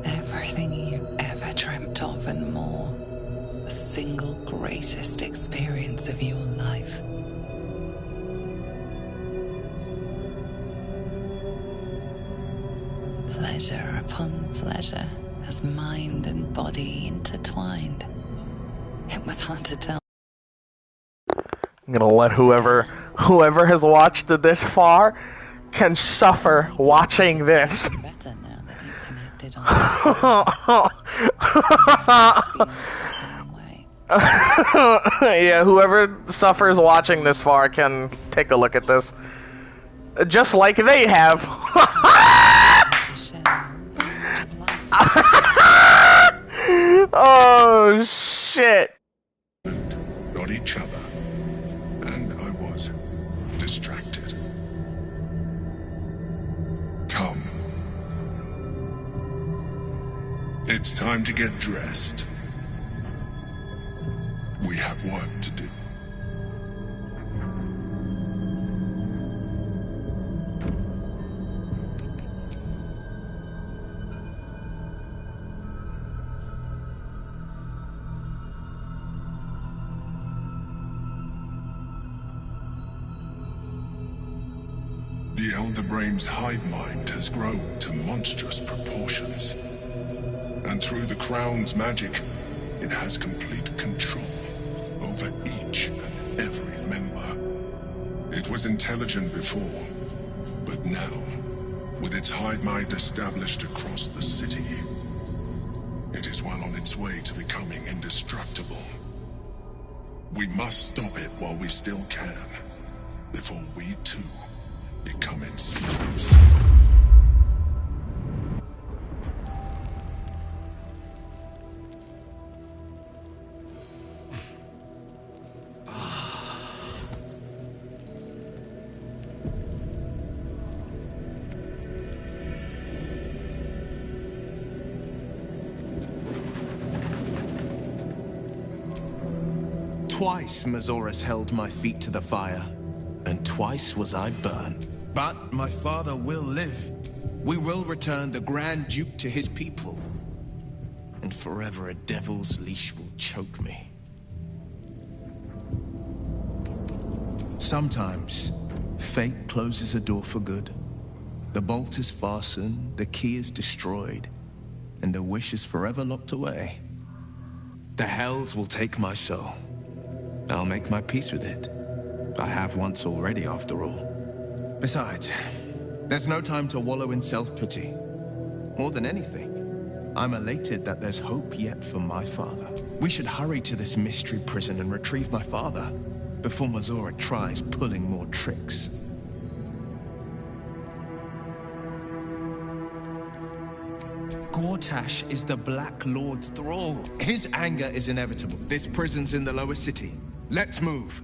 Everything you ever dreamt of and more. The single greatest experience of your life. Pleasure upon pleasure, as mind and body intertwined. It was hard to tell. I'm gonna let whoever has watched this far can suffer watching this. Better now that you've connected on. Yeah, whoever suffers watching this far can take a look at this. Just like they have. Oh shit. Not each other. And I was distracted. Come. It's time to get dressed. We have work to do. The Elder Brain's hive mind has grown to monstrous proportions. And through the Crown's magic, it has complete control over each and every member. It was intelligent before, but now, with its hive mind established across the city, it is well on its way to becoming indestructible. We must stop it while we still can, before we too become its slaves. Twice Mazoras held my feet to the fire, and twice was I burned. But my father will live. We will return the Grand Duke to his people. And forever a devil's leash will choke me. Sometimes, fate closes a door for good. The bolt is fastened, the key is destroyed, and the wish is forever locked away. The hells will take my soul. I'll make my peace with it. I have once already, after all. Besides, there's no time to wallow in self-pity. More than anything, I'm elated that there's hope yet for my father. We should hurry to this mystery prison and retrieve my father before Mazora tries pulling more tricks. Gortash is the Black Lord's thrall. His anger is inevitable. This prison's in the lower city. Let's move.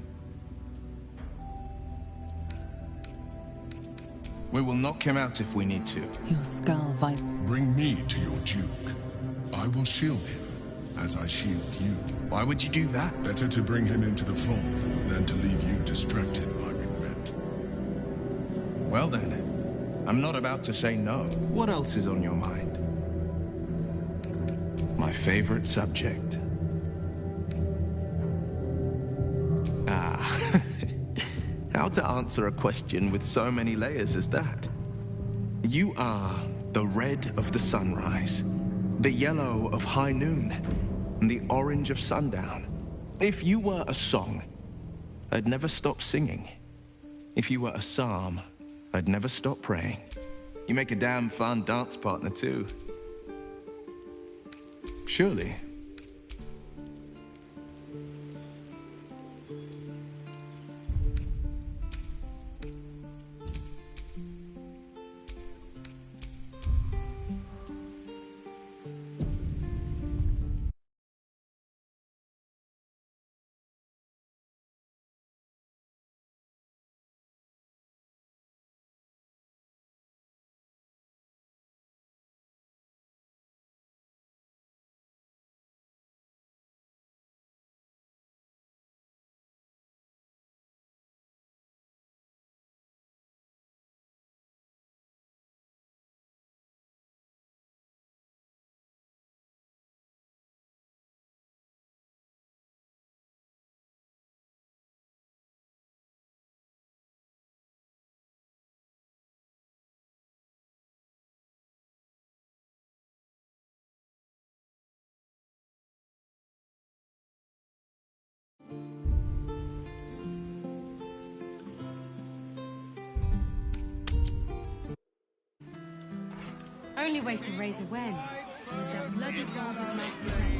We will knock him out if we need to. Your skull vibe. Bring me to your Duke. I will shield him as I shield you. Why would you do that? Better to bring him into the fold than to leave you distracted by regret. Well then, I'm not about to say no. What else is on your mind? My favorite subject. How to answer a question with so many layers as that? You are the red of the sunrise, the yellow of high noon, and the orange of sundown. If you were a song, I'd never stop singing. If you were a psalm, I'd never stop praying. You make a damn fun dance partner too. Surely. Only way to raise awareness is that bloody Baldur's mouth present.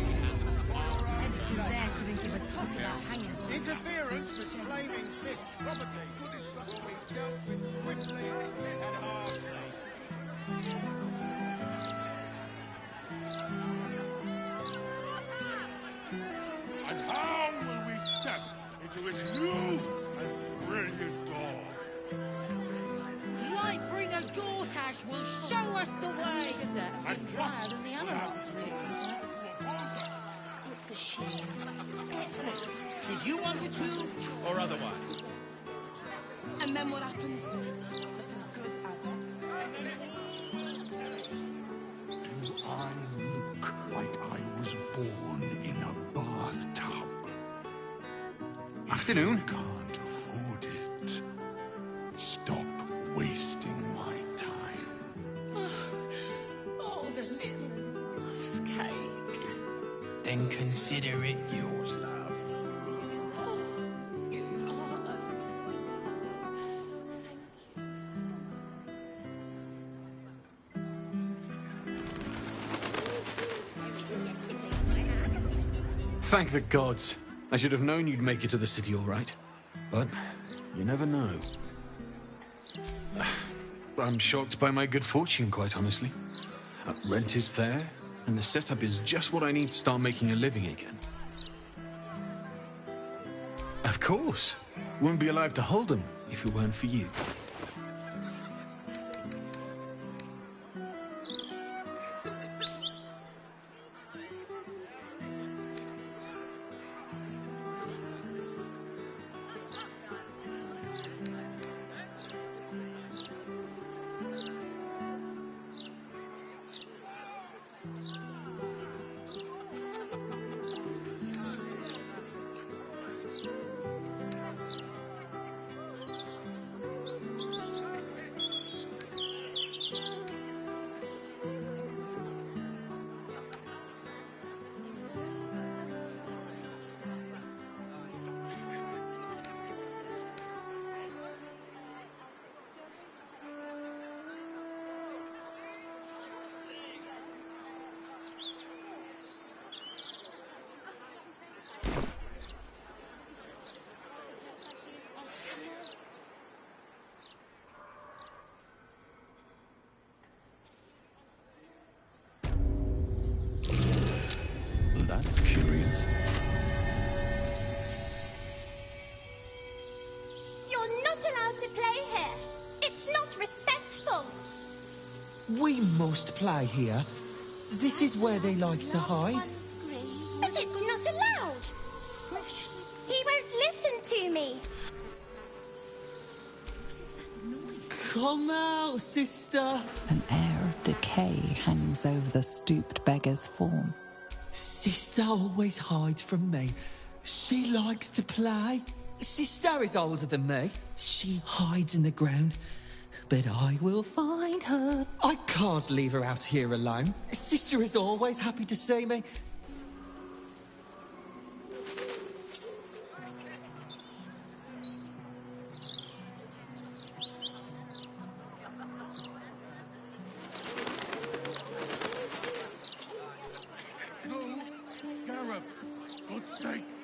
Editors there couldn't give a toss about hanging. Interference with flaming fist property will be dealt with swiftly and harshly. And how will we step into this new and brilliant dawn? Lightbringer Gortash will show us the way! And what than the will other happen to me? It's a shame. Should you want it to, or otherwise? And then what happens? Nothing good Do I look like I was born in a bathtub? Afternoon. If you can't afford it, stop wasting my time. Oh, the little love's cake. Then consider it yours, love. Thank the gods. I should have known you'd make it to the city all right. But you never know. I'm shocked by my good fortune, quite honestly. Rent is fair, and the setup is just what I need to start making a living again. Of course. Wouldn't be alive to hold them if it weren't for you. That's curious. You're not allowed to play here. It's not respectful. We must play here. This is where they like to hide. Grief Come out, sister. An air of decay hangs over the stooped beggar's form. Sister always hides from me. She likes to play. Sister is older than me. She hides in the ground. But I will find her. I can't leave her out here alone. Sister is always happy to see me. Scarab! God's sakes!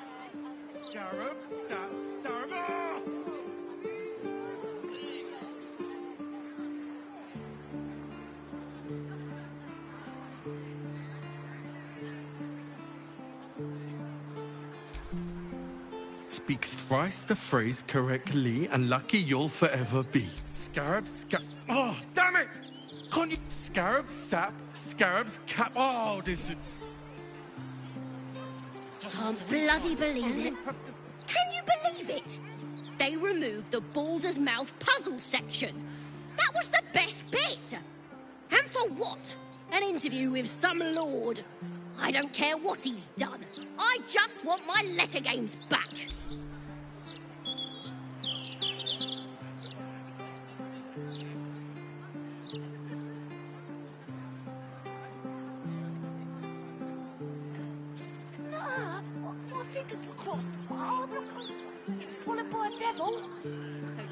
Scarab! Scarab! Ah! Speak thrice the phrase correctly, and lucky you'll forever be. Scarab, oh, damn it! Can't you? Scarab, sap, scarab's cap. Oh, this is. Can't bloody believe it. Can you believe it? They removed the Baldur's Mouth puzzle section. That was the best bit. And for what? An interview with some lord. I don't care what he's done. I just want my letter games back. My fingers were crossed. Oh, look. It's swallowed by a devil.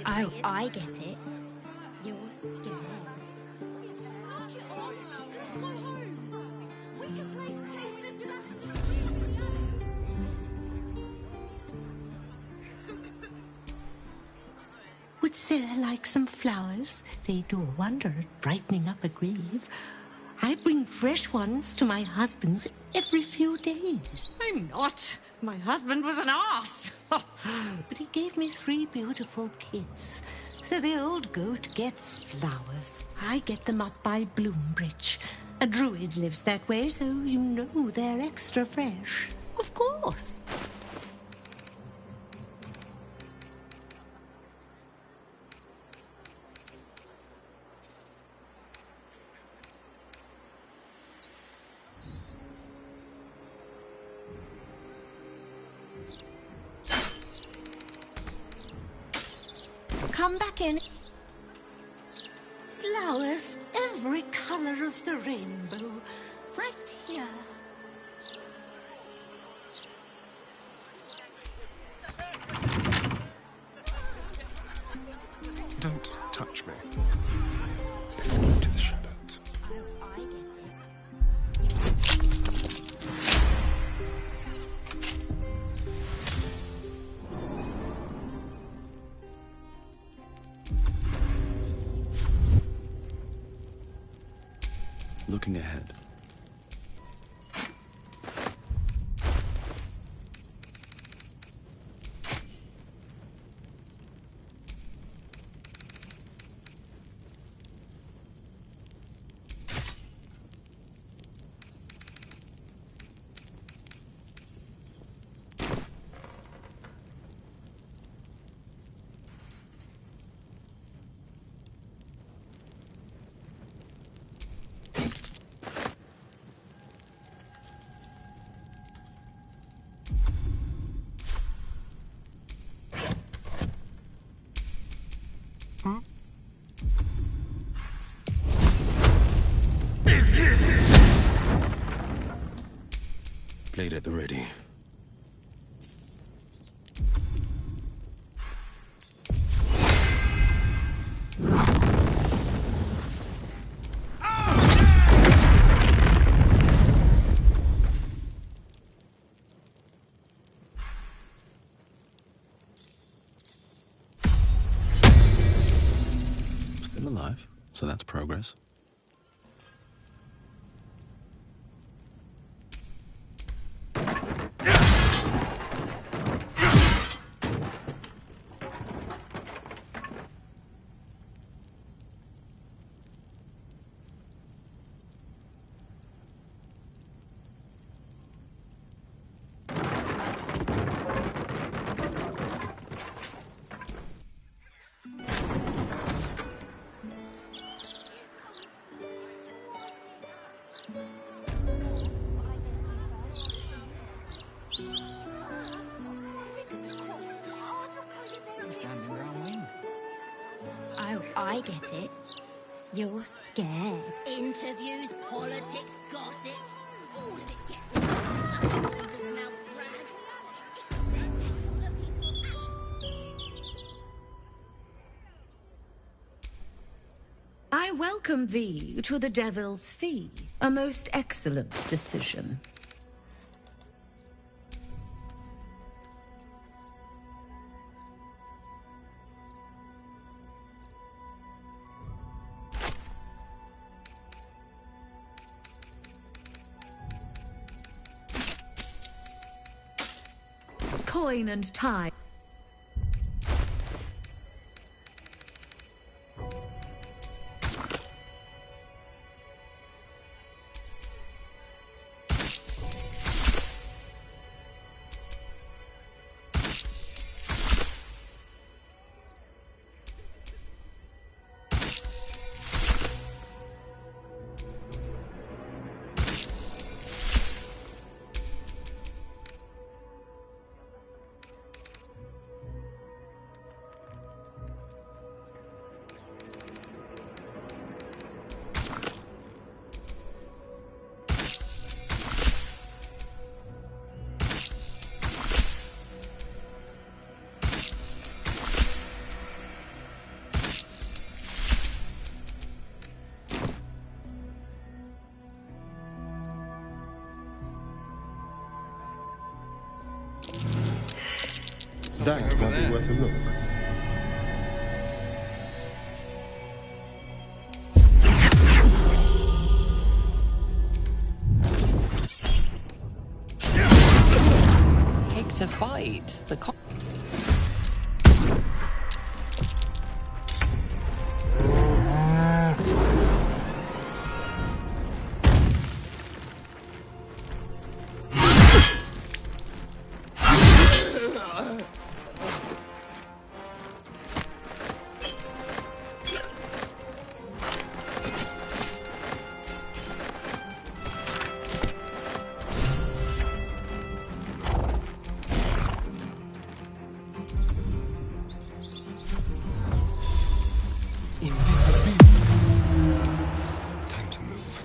Oh, I get it. You're scared. Would Sarah like some flowers? They do a wonder at brightening up a grave. I bring fresh ones to my husband's every few days. I'm not. My husband was an arse. But he gave me 3 beautiful kids. So the old goat gets flowers. I get them up by Bloombridge. A druid lives that way, so you know they're extra fresh. Of course. Come back in. Flowers, every color of the rainbow. Right here. Don't touch me. Let's go to the shadows. Looking ahead. Blade at the ready. Still alive, so that's progress. Oh, I get it. You're scared. Interviews, politics, gossip, all of it gets in the bloody mouth rag. I welcome thee to the Devil's Fee. A most excellent decision. Coin and tie. That might be worth a look. Takes a fight. Time to move.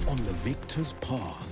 On the victor's path.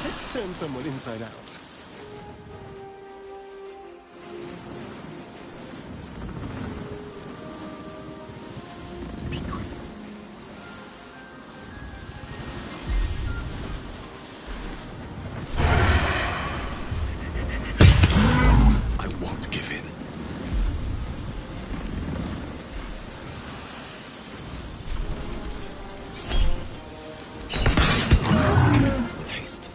Let's turn someone inside out. I won't give in. With haste.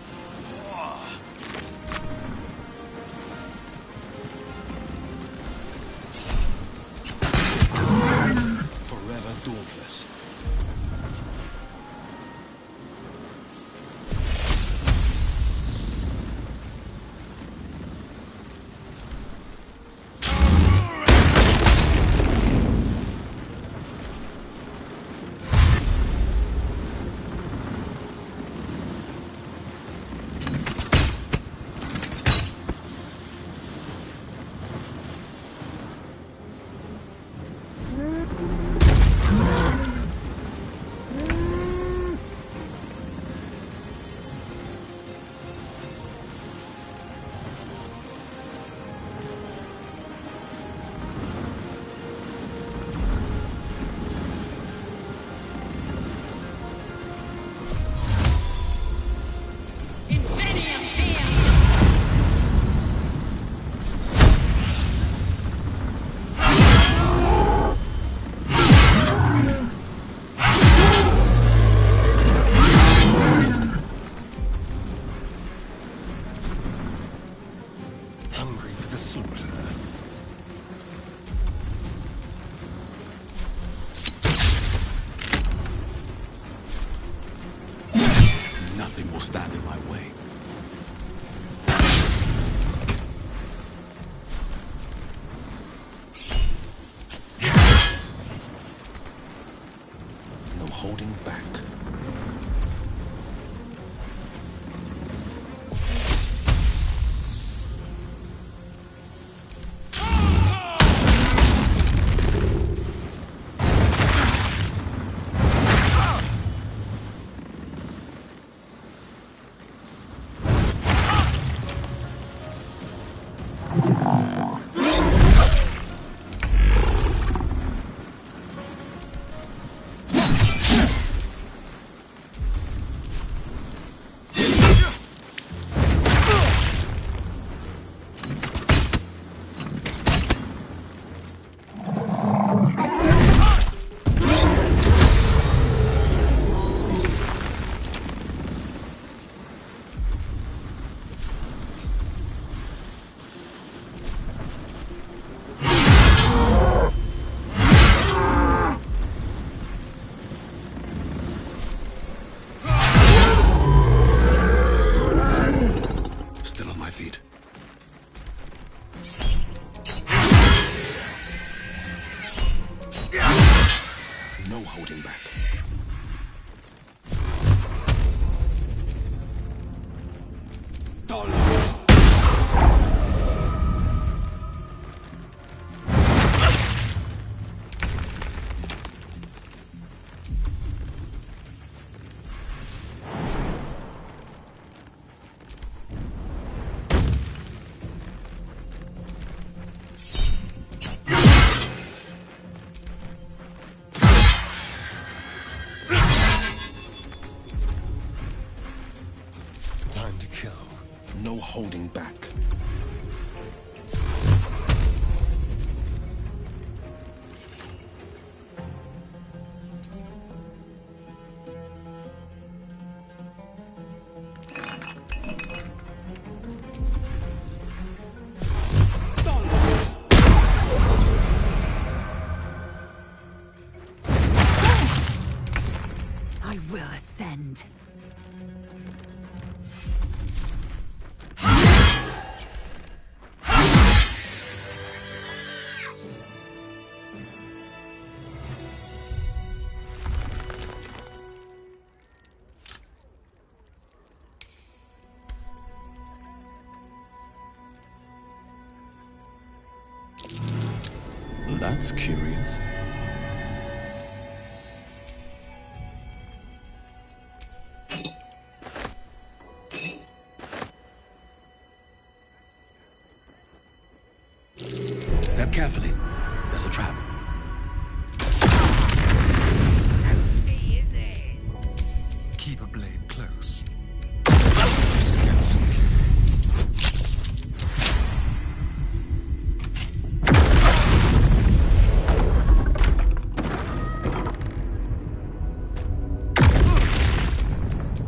that in my way. No holding back. No holding back. Time to kill. No holding back. I will ascend. That's curious. Step carefully. There's a trap. Keep a blade close.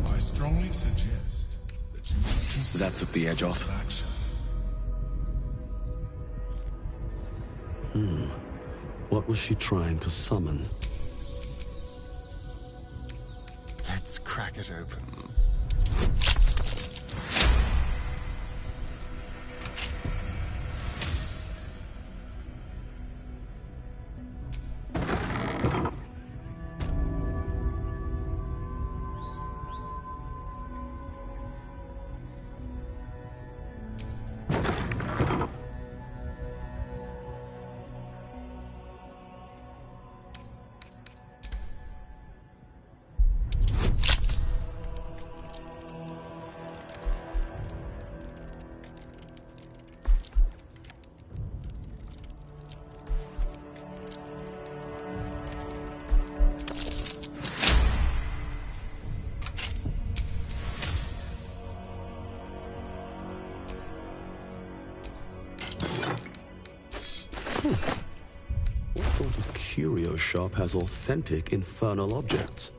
I strongly suggest that you consider That took the edge off. What was she trying to summon? Let's crack it open. What sort of curio shop has authentic infernal objects?